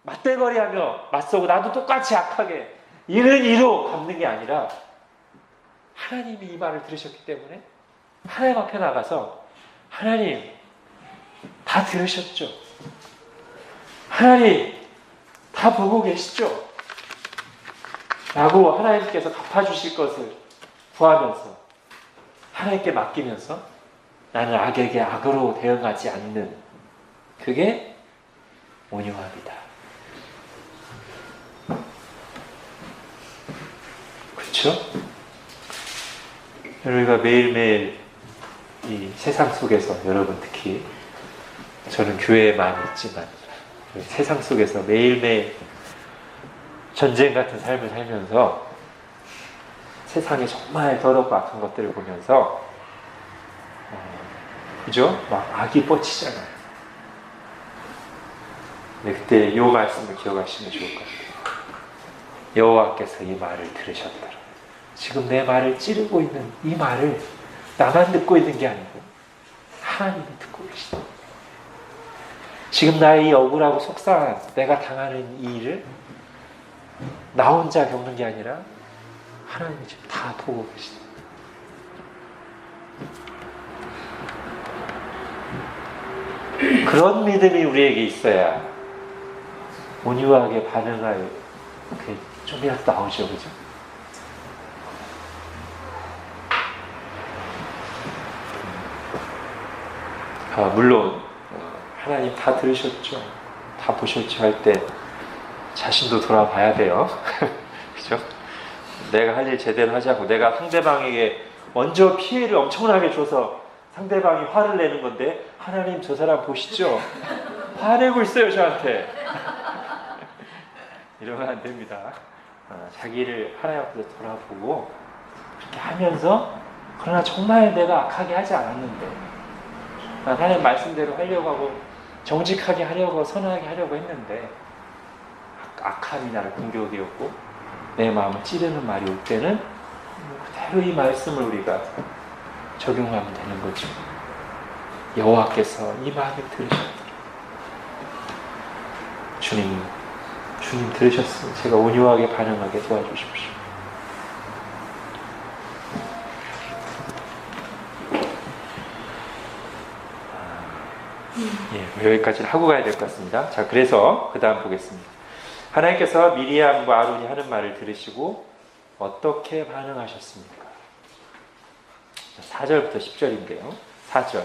맞대거리하며 맞서고 나도 똑같이 악하게 이는 이로 갚는 게 아니라, 하나님이 이 말을 들으셨기 때문에 하나님 앞에 나가서 하나님 다 들으셨죠? 하나님 다 보고 계시죠? 라고 하나님께서 갚아주실 것을 구하면서 하나님께 맡기면서 나는 악에게 악으로 대응하지 않는, 그게 온유함이다. 그렇죠? 우리가 매일매일 이 세상 속에서, 여러분 특히 저는 교회에 많이 있지만 세상 속에서 매일매일 전쟁 같은 삶을 살면서 세상에 정말 더럽고 악한 것들을 보면서 그죠? 막 악이 뻗치잖아요. 근데 그때 이 말씀을 기억하시면 좋을 것 같아요. 여호와께서 이 말을 들으셨더라. 지금 내 말을 찌르고 있는 이 말을 나만 듣고 있는 게 아니고 하나님이 듣고 계시다. 지금 나의 이 억울하고 속상한 내가 당하는 이 일을 나 혼자 겪는 게 아니라 하나님이 지금 다 보고 계시다. 그런 믿음이 우리에게 있어야 온유하게 반응할 그 좀이라도 나오죠, 그죠? 물론 하나님 다 들으셨죠, 다 보셨죠 할 때 자신도 돌아봐야 돼요. 그죠? 내가 할 일 제대로 하자고, 내가 상대방에게 먼저 피해를 엄청나게 줘서 상대방이 화를 내는 건데, 하나님 저 사람 보시죠? 화내고 있어요 저한테. 이러면 안 됩니다. 자기를 하나님 앞에서 돌아보고 그렇게 하면서, 그러나 정말 내가 악하게 하지 않았는데 하나님 말씀대로 하려고 하고 정직하게 하려고 선하게 하려고 했는데 악함이 나를 공격이었고 내 마음을 찌르는 말이 올 때는 그대로 이 말씀을 우리가 적용하면 되는 거죠. 여호와께서 이 말을 들으셨더라. 주님 들으셨으니 제가 온유하게 반응하게 도와주십시오. 여기까지는 하고 가야 될 것 같습니다. 자, 그래서 그 다음 보겠습니다. 하나님께서 미리암과 아론이 하는 말을 들으시고 어떻게 반응하셨습니까? 4절부터 10절인데요. 4절.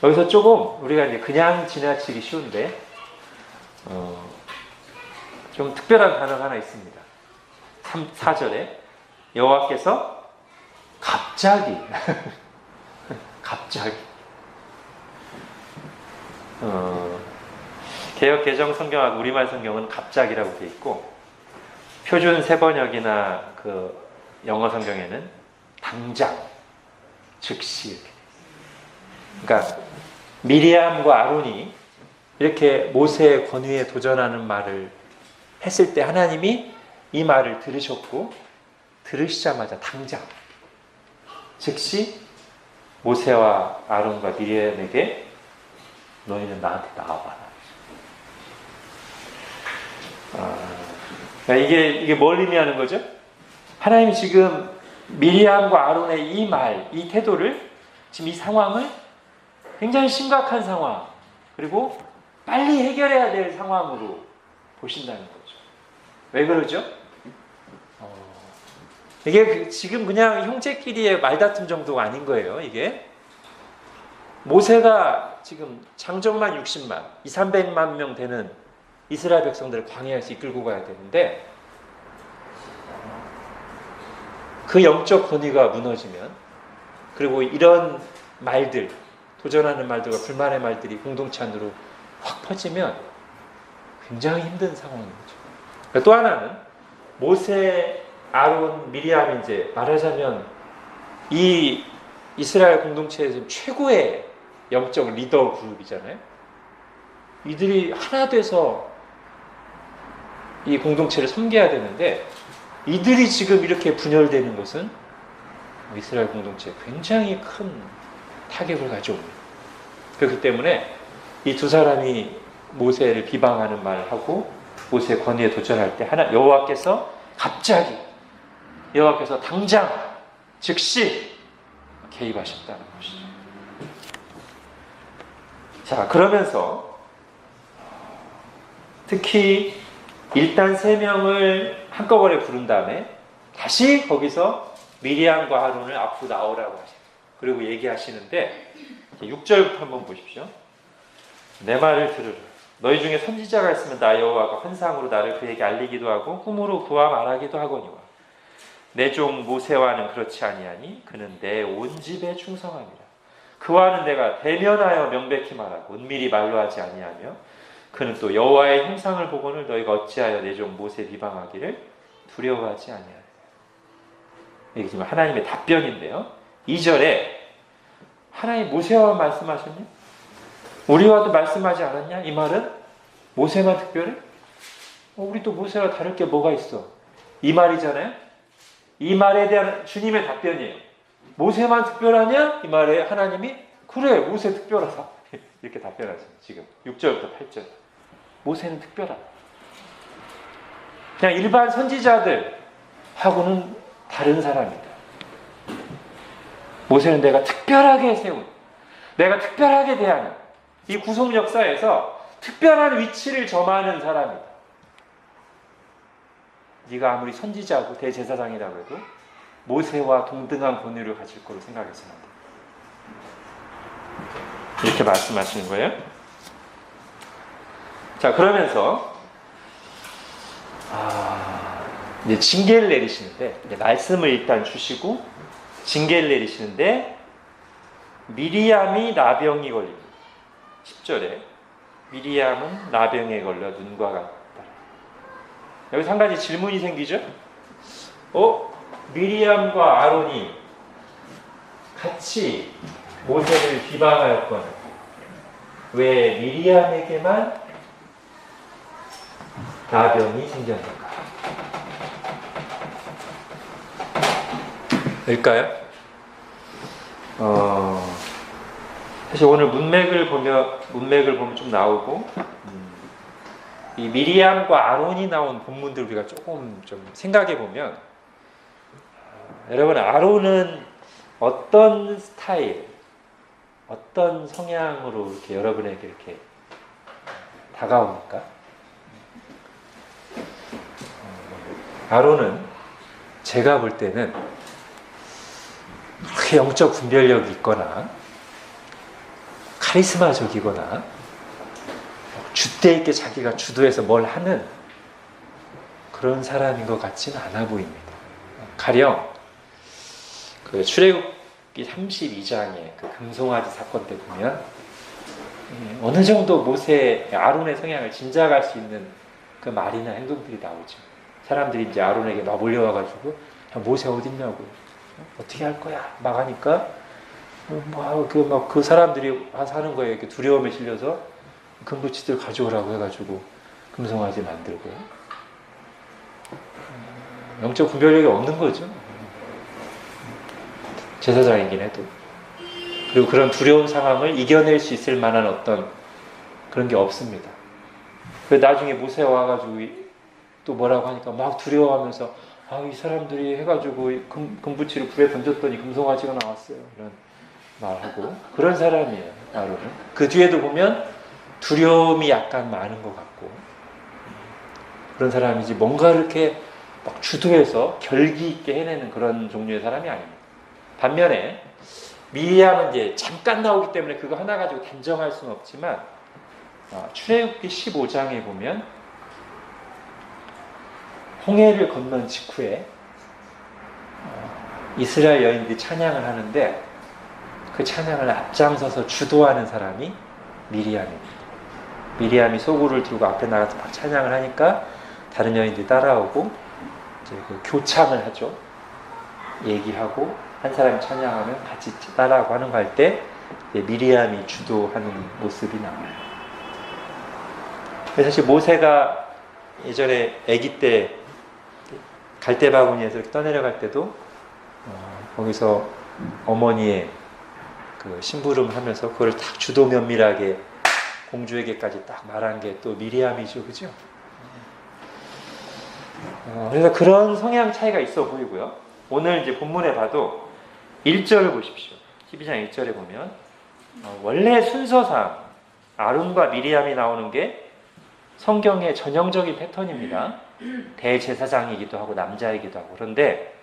여기서 조금 우리가 이제 그냥 지나치기 쉬운데 좀 특별한 단어가 하나 있습니다. 4절에 여호와께서 갑자기 갑자기 개역 개정 성경하고 우리말 성경은 갑자기라고 되어 있고 표준 세번역이나 그 영어 성경에는 당장, 즉시 이렇게. 그러니까 미리암과 아론이 이렇게 모세의 권위에 도전하는 말을 했을 때 하나님이 이 말을 들으셨고 들으시자마자 당장 즉시 모세와 아론과 미리암에게 너희는 나한테 나와봐라. 그러니까 이게 뭘 의미하는 거죠? 하나님이 지금 미리암과 아론의 이 말, 이 태도를 지금 이 상황을 굉장히 심각한 상황 그리고 빨리 해결해야 될 상황으로 보신다는 거죠. 왜 그러죠? 이게 지금 그냥 형제끼리의 말다툼 정도가 아닌 거예요. 이게 모세가 지금 장정만 60만, 200~300만 명 되는 이스라엘 백성들을 광야에서 이끌고 가야 되는데 그 영적 권위가 무너지면 그리고 이런 말들, 도전하는 말들과 불만의 말들이 공동체 안으로 확 퍼지면 굉장히 힘든 상황인 거죠. 또 하나는 모세, 아론, 미리암이 이제 말하자면 이 이스라엘 공동체에서 최고의 영적 리더 그룹이잖아요. 이들이 하나 돼서 이 공동체를 섬겨야 되는데 이들이 지금 이렇게 분열되는 것은 이스라엘 공동체에 굉장히 큰 타격을 가져옵니다. 그렇기 때문에 이 두 사람이 모세를 비방하는 말을 하고 모세의 권위에 도전할 때 여호와께서 갑자기 여호와께서 당장 즉시 개입하셨다는 것이죠. 자, 그러면서 특히 일단 3명을 한꺼번에 부른 다음에 다시 거기서 미리암과 아론을 앞으로 나오라고 하시죠. 그리고 얘기하시는데 6절부터 한번 보십시오. 내 말을 들으라. 너희 중에 선지자가 있으면 나 여호와가 환상으로 나를 그에게 알리기도 하고 꿈으로 그와 말하기도 하거니와 내 종 모세와는 그렇지 아니하니 그는 내 온 집에 충성함이라. 그와는 내가 대면하여 명백히 말하고 은밀히 말로 하지 아니하며 그는 또 여호와의 형상을 보고는 너희가 어찌하여 내 종 모세 비방하기를 두려워하지 아니하느냐. 이게 지금 하나님의 답변인데요. 2절에 하나님 모세와 말씀하셨냐? 우리와도 말씀하지 않았냐? 이 말은 모세만 특별해? 우리 또 모세와 다를 게 뭐가 있어? 이 말이잖아요. 이 말에 대한 주님의 답변이에요. 모세만 특별하냐? 이 말에 하나님이 그래 모세 특별하다. 이렇게 답변하세요. 지금 6절부터 8절. 모세는 특별하다. 그냥 일반 선지자들하고는 다른 사람이다. 모세는 내가 특별하게 세운, 내가 특별하게 대하는 이 구속 역사에서 특별한 위치를 점하는 사람이다. 네가 아무리 선지자고 대제사장이라고 해도 모세와 동등한 권위를 가질 거로 생각해서는 안 돼. 이렇게 말씀하시는 거예요. 자, 그러면서 이제 징계를 내리시는데 이제 말씀을 일단 주시고 징계를 내리시는데 미리암이 나병이 걸립니다. 10절에 미리암은 나병에 걸려 눈과 같다. 여기서 한 가지 질문이 생기죠. 미리암과 아론이 같이 모세를 비방하였거늘 왜 미리암에게만 나병이 생겼는가? 일까요? 사실 오늘 문맥을 보면 좀 나오고 이 미리암과 아론이 나온 본문들 우리가 조금 좀 생각해 보면 여러분 아론은 어떤 스타일, 어떤 성향으로 이렇게 여러분에게 이렇게 다가옵니까? 아론은 제가 볼 때는 그렇게 영적 분별력이 있거나 카리스마적이거나 줏대 있게 자기가 주도해서 뭘 하는 그런 사람인 것 같지는 않아 보입니다. 가령 그 출애굽기 32장의 그 금송아지 사건 때 보면 어느 정도 모세, 아론의 성향을 짐작할 수 있는 그 말이나 행동들이 나오죠. 사람들이 이제 아론에게 막 몰려와가지고 야, 모세 어딨냐고, 어떻게 할 거야 막 하니까 그 사람들이 하는 거에 이렇게 두려움에 실려서 금붙이들 가져오라고 해가지고 금송아지 만들고, 영적 분별력이 없는 거죠. 제사장이긴 해도. 그리고 그런 두려운 상황을 이겨낼 수 있을 만한 어떤 그런 게 없습니다. 그래서 나중에 모세가 와가지고 또 뭐라고 하니까 막 두려워하면서 이 사람들이 해가지고 금붙이를 불에 던졌더니 금송아지가 나왔어요. 이런 말하고 그런 사람이에요. 아론은. 그 뒤에도 보면 두려움이 약간 많은 것 같고 그런 사람이지 뭔가 이렇게 막 주도해서 결기 있게 해내는 그런 종류의 사람이 아닙니다. 반면에 미리암은 이제 잠깐 나오기 때문에 그거 하나 가지고 단정할 수는 없지만 출애굽기 15장에 보면 홍해를 건넌 직후에 이스라엘 여인들이 찬양을 하는데 그 찬양을 앞장서서 주도하는 사람이 미리암입니다. 미리암이 소구를 들고 앞에 나가서 막 찬양을 하니까 다른 여인들이 따라오고 이제 그 교창을 하죠. 얘기하고 한 사람이 찬양하면 같이 따라하고 하는 거 할 때 미리암이 주도하는 모습이 나와요. 그래서 사실 모세가 예전에 아기 때 갈대바구니에서 이렇게 떠내려갈 때도 거기서 어머니의 그 심부름 하면서 그걸 딱 주도 면밀하게 공주에게까지 딱 말한 게 또 미리암이죠, 그죠? 그래서 그런 성향 차이가 있어 보이고요. 오늘 이제 본문에 봐도 1절을 보십시오. 12장 1절에 보면 원래 순서상 아론과 미리암이 나오는 게 성경의 전형적인 패턴입니다. 대제사장이기도 하고 남자이기도 하고. 그런데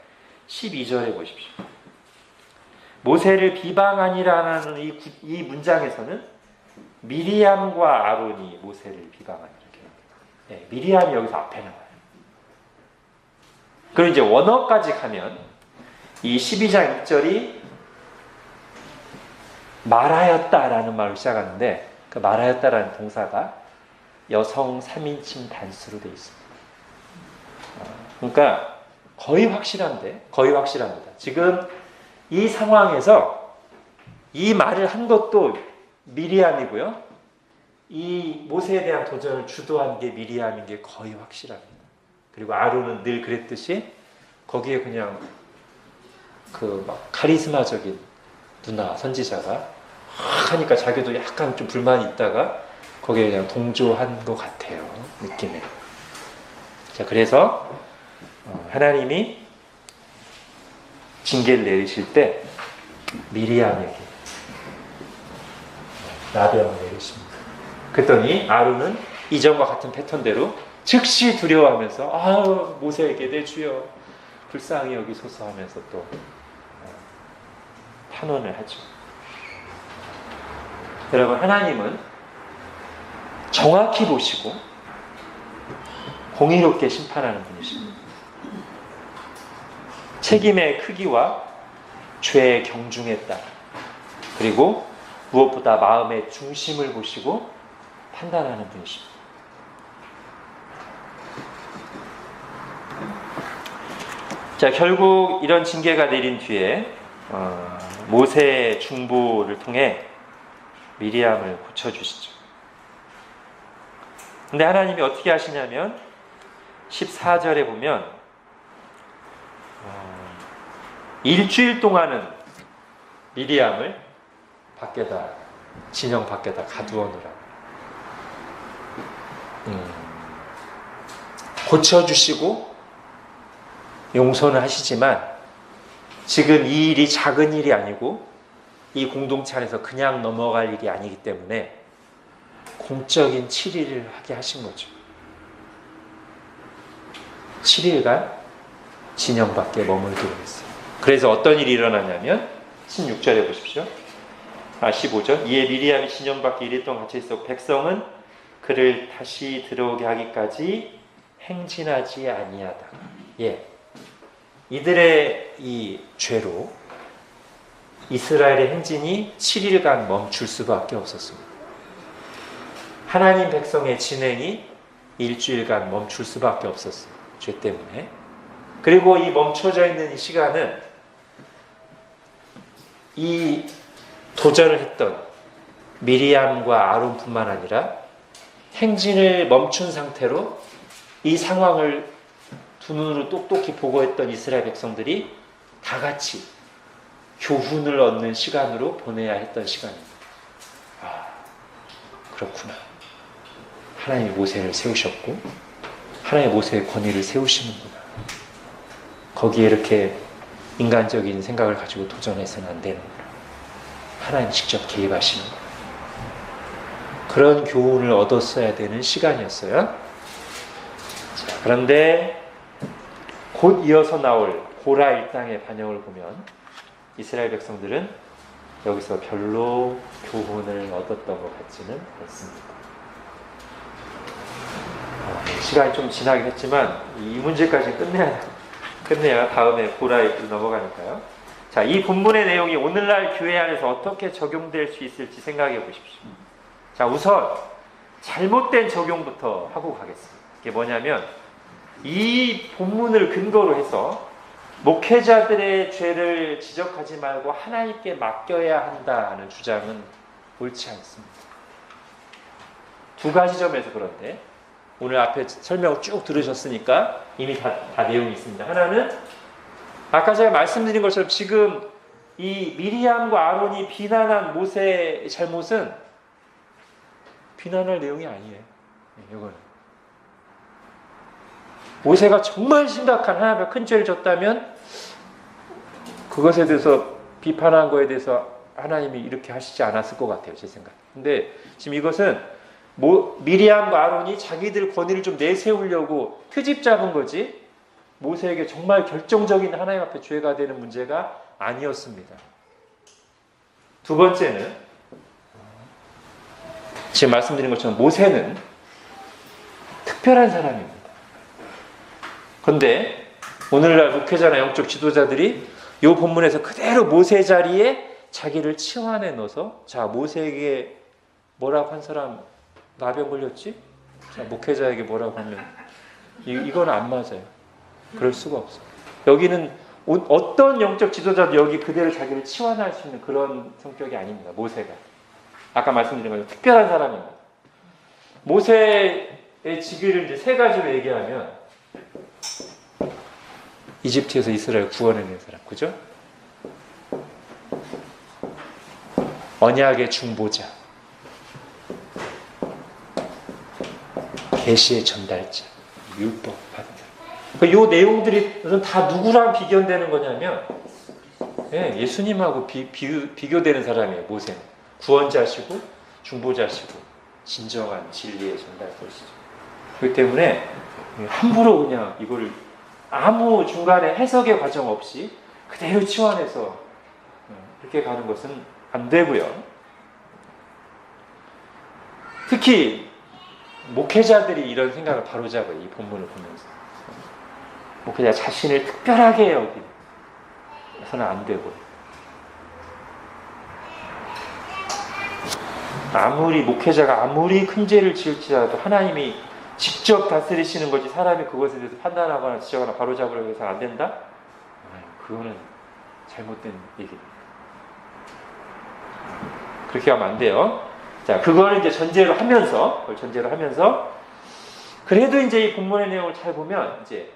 12절에 보십시오. 모세를 비방하니라는 이 문장에서는 미리암과 아론이 모세를 비방하니 이렇게 합니다. 네, 미리암이 여기서 앞에 나와요. 그리고 이제 원어까지 가면 이 12장 1절이 말하였다라는 말로 시작하는데 그 말하였다라는 동사가 여성 3인칭 단수로 되어 있습니다. 그러니까 거의 확실합니다. 지금 이 상황에서 이 말을 한 것도 미리암이고요. 이 모세에 대한 도전을 주도한 게 미리암인 게 거의 확실합니다. 그리고 아론은 늘 그랬듯이 거기에 그냥 그 막 카리스마적인 누나 선지자가 하니까 자기도 약간 좀 불만이 있다가 거기에 그냥 동조한 것 같아요. 느낌에. 자, 그래서 하나님이 징계를 내리실 때 미리암에게 나병을 내리십니다. 그랬더니 아론은 이전과 같은 패턴대로 즉시 두려워하면서 모세에게 내 주여 불쌍히 여기소서 하면서 또 탄원을 하죠. 여러분, 하나님은 정확히 보시고 공의롭게 심판하는 분이십니다. 책임의 크기와 죄의 경중에 따라, 그리고 무엇보다 마음의 중심을 보시고 판단하는 분이십니다. 자, 결국 이런 징계가 내린 뒤에 모세의 중보를 통해 미리암을 고쳐주시죠. 근데 하나님이 어떻게 하시냐면 14절에 보면 일주일 동안은 미리암을 진영 밖에다 가두어 놓으라고. 고쳐주시고 용서는 하시지만 지금 이 일이 작은 일이 아니고 이 공동체 안에서 그냥 넘어갈 일이 아니기 때문에 공적인 7일을 하게 하신 거죠. 7일간 진영 밖에 머물기로 했어요. 그래서 어떤 일이 일어나냐면 16절에 보십시오. 15절. 이에 미리암이 진영 밖에 이리 동안 갇혀 있었고 백성은 그를 다시 들어오게 하기까지 행진하지 아니하다. 예. 이들의 이 죄로 이스라엘의 행진이 7일간 멈출 수밖에 없었습니다. 하나님 백성의 진행이 일주일간 멈출 수밖에 없었어요. 죄 때문에. 그리고 이 멈춰져 있는 이 시간은 이 도전을 했던 미리암과 아론뿐만 아니라 행진을 멈춘 상태로 이 상황을 두 눈으로 똑똑히 보고 있던 이스라엘 백성들이 다 같이 교훈을 얻는 시간으로 보내야 했던 시간입니다. 아, 그렇구나. 하나님이 모세를 세우셨고 하나님의 모세의 권위를 세우시는구나. 거기에 이렇게 인간적인 생각을 가지고 도전해서는 안 되는구나. 하나님 직접 개입하시는구나. 그런 교훈을 얻었어야 되는 시간이었어요. 자, 그런데 곧 이어서 나올 고라 일당의 반영을 보면 이스라엘 백성들은 여기서 별로 교훈을 얻었던 것 같지는 않습니다. 시간이 좀 지나긴 했지만 이 문제까지 끝내야 다음에 고라에 넘어가니까요. 자, 이 본문의 내용이 오늘날 교회 안에서 어떻게 적용될 수 있을지 생각해 보십시오. 자, 우선 잘못된 적용부터 하고 가겠습니다. 이게 뭐냐면 이 본문을 근거로 해서 목회자들의 죄를 지적하지 말고 하나님께 맡겨야 한다는 주장은 옳지 않습니다. 두 가지 점에서 그런데 오늘 앞에 설명을 쭉 들으셨으니까 이미 다 내용이 있습니다. 하나는 아까 제가 말씀드린 것처럼 지금 이 미리암과 아론이 비난한 모세의 잘못은 비난할 내용이 아니에요. 이거는 모세가 정말 심각한 하나님 앞에 큰 죄를 졌다면 그것에 대해서 비판한 거에 대해서 하나님이 이렇게 하시지 않았을 것 같아요. 제 생각. 근데 지금 이것은 미리암과 아론이 자기들 권위를 좀 내세우려고 트집 잡은 거지 모세에게 정말 결정적인 하나님 앞에 죄가 되는 문제가 아니었습니다. 두 번째는 지금 말씀드린 것처럼 모세는 특별한 사람입니다. 그런데 오늘날 목회자나 영적 지도자들이 이 본문에서 그대로 모세 자리에 자기를 치환해 넣어서 자, 모세에게 뭐라고 한 사람 나병 걸렸지? 자, 목회자에게 뭐라고 하면 이건 안 맞아요. 그럴 수가 없어요. 여기는 어떤 영적 지도자도 여기 그대로 자기를 치환할 수 있는 그런 성격이 아닙니다. 모세가. 아까 말씀드린 것처럼 특별한 사람입니다. 모세의 직위를 이제 세 가지로 얘기하면 이집트에서 이스라엘 구원해낸 사람, 그죠? 언약의 중보자, 계시의 전달자, 율법 받은 사람. 이 내용들이 다 누구랑 비견되는 거냐면 예수님하고 비교되는 사람이에요. 모세는 구원자시고 중보자시고 진정한 진리의 전달자시죠. 그렇기 때문에 함부로 그냥 이거를 아무 중간에 해석의 과정 없이 그대로 치환해서 이렇게 가는 것은 안 되고요. 특히 목회자들이 이런 생각을 바로잡아요. 이 본문을 보면서 목회자 자신을 특별하게 여기서는 안 되고 목회자가 아무리 큰 죄를 지을지라도 하나님이 직접 다스리시는 거지 사람이 그것에 대해서 판단하거나 지적하거나 바로잡으려고 해서 안 된다? 그거는 잘못된 얘기입니다. 그렇게 하면 안 돼요. 자, 그걸 이제 전제로 하면서 그래도 이제 이 본문의 내용을 잘 보면 이제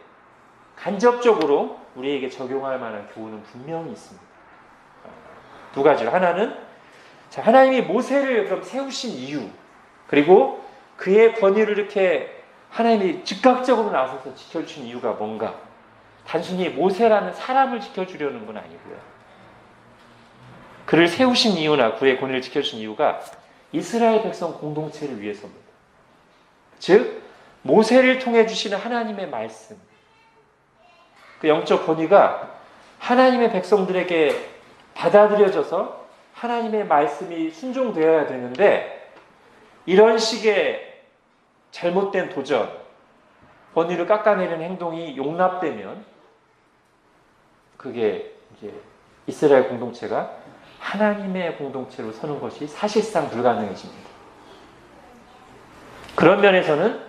간접적으로 우리에게 적용할 만한 교훈은 분명히 있습니다. 두 가지로. 하나는 자, 하나님이 모세를 그럼 세우신 이유, 그리고 그의 권위를 이렇게 하나님이 즉각적으로 나서서 지켜주신 이유가 뭔가? 단순히 모세라는 사람을 지켜주려는 건 아니고요. 그를 세우신 이유나 그의 권위를 지켜주신 이유가 이스라엘 백성 공동체를 위해서입니다. 즉 모세를 통해 주시는 하나님의 말씀, 그 영적 권위가 하나님의 백성들에게 받아들여져서 하나님의 말씀이 순종되어야 되는데, 이런 식의 잘못된 도전, 권위를 깎아내리는 행동이 용납되면 그게 이제 이스라엘 공동체가 하나님의 공동체로 서는 것이 사실상 불가능해집니다. 그런 면에서는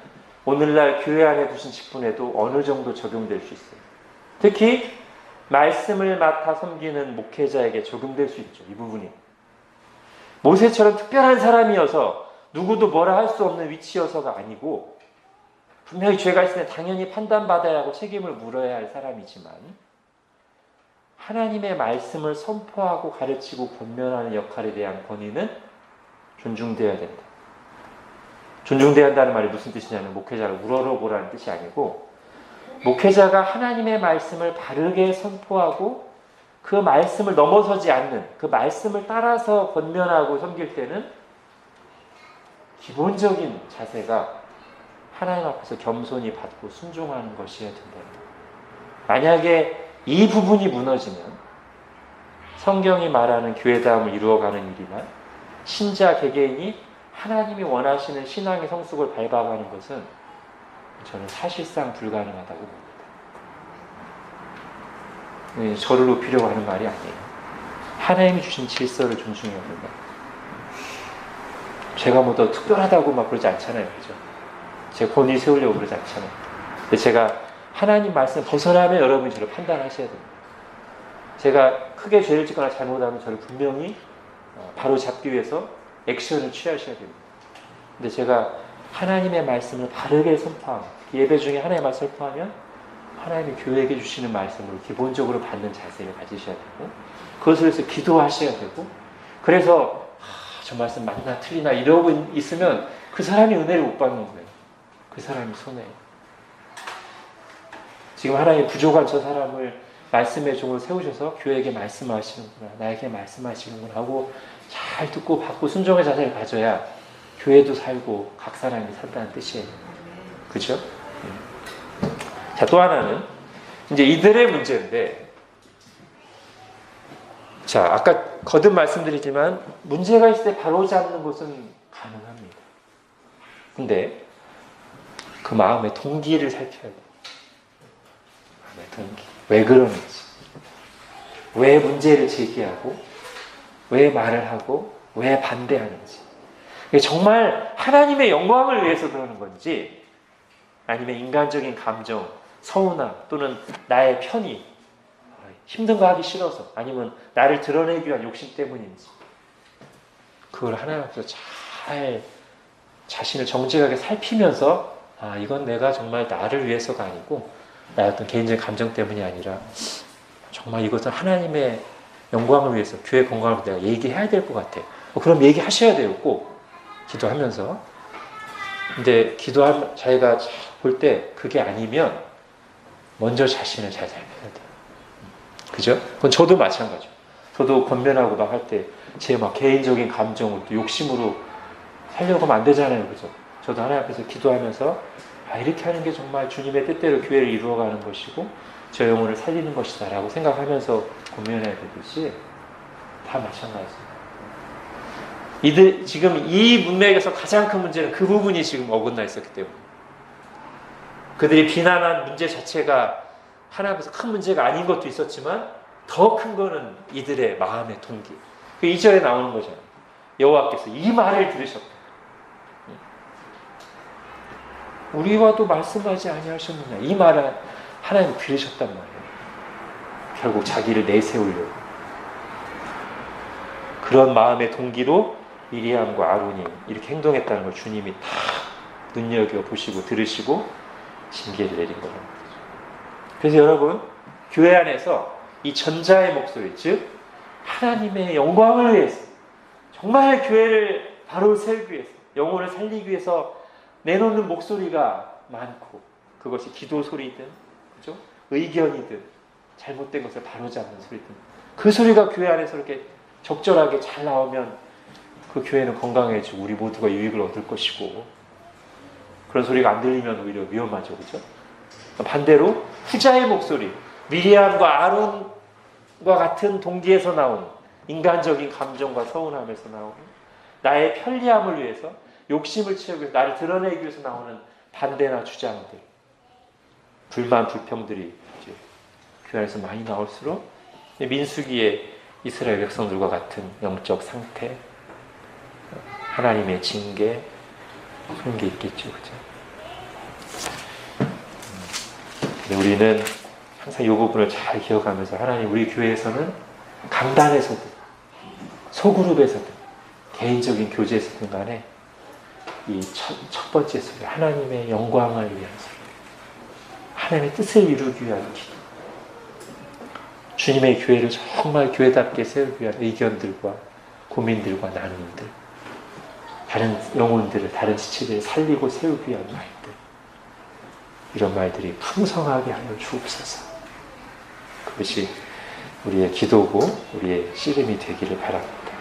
오늘날 교회 안에 두신 직분에도 어느 정도 적용될 수 있어요. 특히 말씀을 맡아 섬기는 목회자에게 적용될 수 있죠. 이 부분이. 모세처럼 특별한 사람이어서 누구도 뭐라 할 수 없는 위치여서가 아니고, 분명히 죄가 있으면 당연히 판단받아야 하고 책임을 물어야 할 사람이지만, 하나님의 말씀을 선포하고 가르치고 권면하는 역할에 대한 권위는 존중되어야 된다. 존중되어야 한다는 말이 무슨 뜻이냐면 목회자를 우러러보라는 뜻이 아니고, 목회자가 하나님의 말씀을 바르게 선포하고 그 말씀을 넘어서지 않는, 그 말씀을 따라서 권면하고 섬길 때는 기본적인 자세가 하나님 앞에서 겸손히 받고 순종하는 것이어야 된다. 만약에 이 부분이 무너지면 성경이 말하는 교회다움을 이루어가는 일이나 신자 개개인이 하나님이 원하시는 신앙의 성숙을 밟아가는 것은 저는 사실상 불가능하다고 봅니다. 저를 높이려고 하는 말이 아니에요. 하나님이 주신 질서를 존중해야 된다. 제가 뭐 더 특별하다고 막 그러지 않잖아요. 그죠? 제 권위 세우려고 그러지 않잖아요. 근데 제가 하나님 말씀 벗어나면 여러분이 저를 판단하셔야 됩니다. 제가 크게 죄를 짓거나 잘못하면 저를 분명히 바로 잡기 위해서 액션을 취하셔야 됩니다. 근데 제가 하나님의 말씀을 바르게 선포하고 예배 중에 하나님의 말씀을 선포하면 하나님이 교회에게 주시는 말씀으로 기본적으로 받는 자세를 가지셔야 되고, 그것을 위해서 기도하셔야 되고, 그래서 저 말씀 맞나 틀리나 이러고 있으면 그 사람이 은혜를 못 받는 거예요. 그 사람이 손해예요. 지금 하나님이 부족한 저 사람을 말씀의 종으로 세우셔서 교회에게 말씀하시는구나, 나에게 말씀하시는구나 하고 잘 듣고 받고 순종의 자세를 가져야 교회도 살고 각 사람이 산다는 뜻이에요. 그죠? 자, 또 하나는 이제 이들의 문제인데, 자, 아까 거듭 말씀드리지만 문제가 있을 때 바로잡는 것은 가능합니다. 근데 그 마음의 동기를 살펴야 돼요. 마음의 동기. 왜 그러는지, 왜 문제를 제기하고, 왜 말을 하고, 왜 반대하는지. 이게 정말 하나님의 영광을 위해서 그러는 건지, 아니면 인간적인 감정, 서운함 또는 나의 편의, 힘든 거 하기 싫어서, 아니면 나를 드러내기 위한 욕심 때문인지, 그걸 하나님 앞에서 잘 자신을 정직하게 살피면서, 이건 내가 정말 나를 위해서가 아니고 나의 어떤 개인적인 감정 때문이 아니라 정말 이것은 하나님의 영광을 위해서, 교회 건강을 위해서 내가 얘기해야 될 것 같아. 그럼 얘기하셔야 돼요. 꼭 기도하면서. 근데 자기가 볼 때 그게 아니면 먼저 자신을 잘 살펴야 돼요. 그죠? 그건 저도 마찬가지죠. 저도 권면하고 막 할 때 제 막 개인적인 감정을 또 욕심으로 하려고 하면 안 되잖아요. 그죠? 저도 하나님 앞에서 기도하면서 이렇게 하는 게 정말 주님의 뜻대로 교회를 이루어가는 것이고 저 영혼을 살리는 것이다 라고 생각하면서 권면해야 되듯이 다 마찬가지입니다. 지금 이 문맥에서 가장 큰 문제는 그 부분이 지금 어긋나 있었기 때문에, 그들이 비난한 문제 자체가 하나님 앞에서 큰 문제가 아닌 것도 있었지만 더 큰 거는 이들의 마음의 동기. 그 2절에 나오는 거잖아요. 여호와께서 이 말을 들으셨다. 우리와도 말씀하지 아니하셨느냐. 이 말을 하나님 들으셨단 말이에요. 결국 자기를 내세우려고. 그런 마음의 동기로 미리암과 아론이 이렇게 행동했다는 걸 주님이 다 눈여겨보시고 들으시고 징계를 내린 거라는 거죠. 그래서 여러분, 교회 안에서 이 전자의 목소리, 즉 하나님의 영광을 위해서, 정말 교회를 바로 세우기 위해서, 영혼을 살리기 위해서 내놓는 목소리가 많고, 그것이 기도 소리든, 그죠? 의견이든, 잘못된 것을 바로잡는 소리든, 그 소리가 교회 안에서 이렇게 적절하게 잘 나오면 그 교회는 건강해지고 우리 모두가 유익을 얻을 것이고, 그런 소리가 안 들리면 오히려 위험하죠, 그죠? 반대로 후자의 목소리, 미리암과 아론과 같은 동기에서 나온 인간적인 감정과 서운함에서 나오는 나의 편리함을 위해서 욕심을 채우기 위해서 나를 드러내기 위해서 나오는 반대나 주장들, 불만, 불평들이 이제 그 안에서 많이 나올수록 민수기의 이스라엘 백성들과 같은 영적 상태, 하나님의 징계, 그런 게 있겠죠. 그죠? 근데 우리는 항상 이 부분을 잘 기억하면서 하나님 우리 교회에서는 강단에서든 소그룹에서든 개인적인 교제에서든 간에 이 첫 번째 소리, 하나님의 영광을 위한 소리, 하나님의 뜻을 이루기 위한 기도, 주님의 교회를 정말 교회답게 세우기 위한 의견들과 고민들과 나눔들, 다른 영혼들을, 다른 지체들을 살리고 세우기 위한 말들, 이런 말들이 풍성하게 하여 주옵소서. 그것이 우리의 기도고 우리의 씨름이 되기를 바랍니다.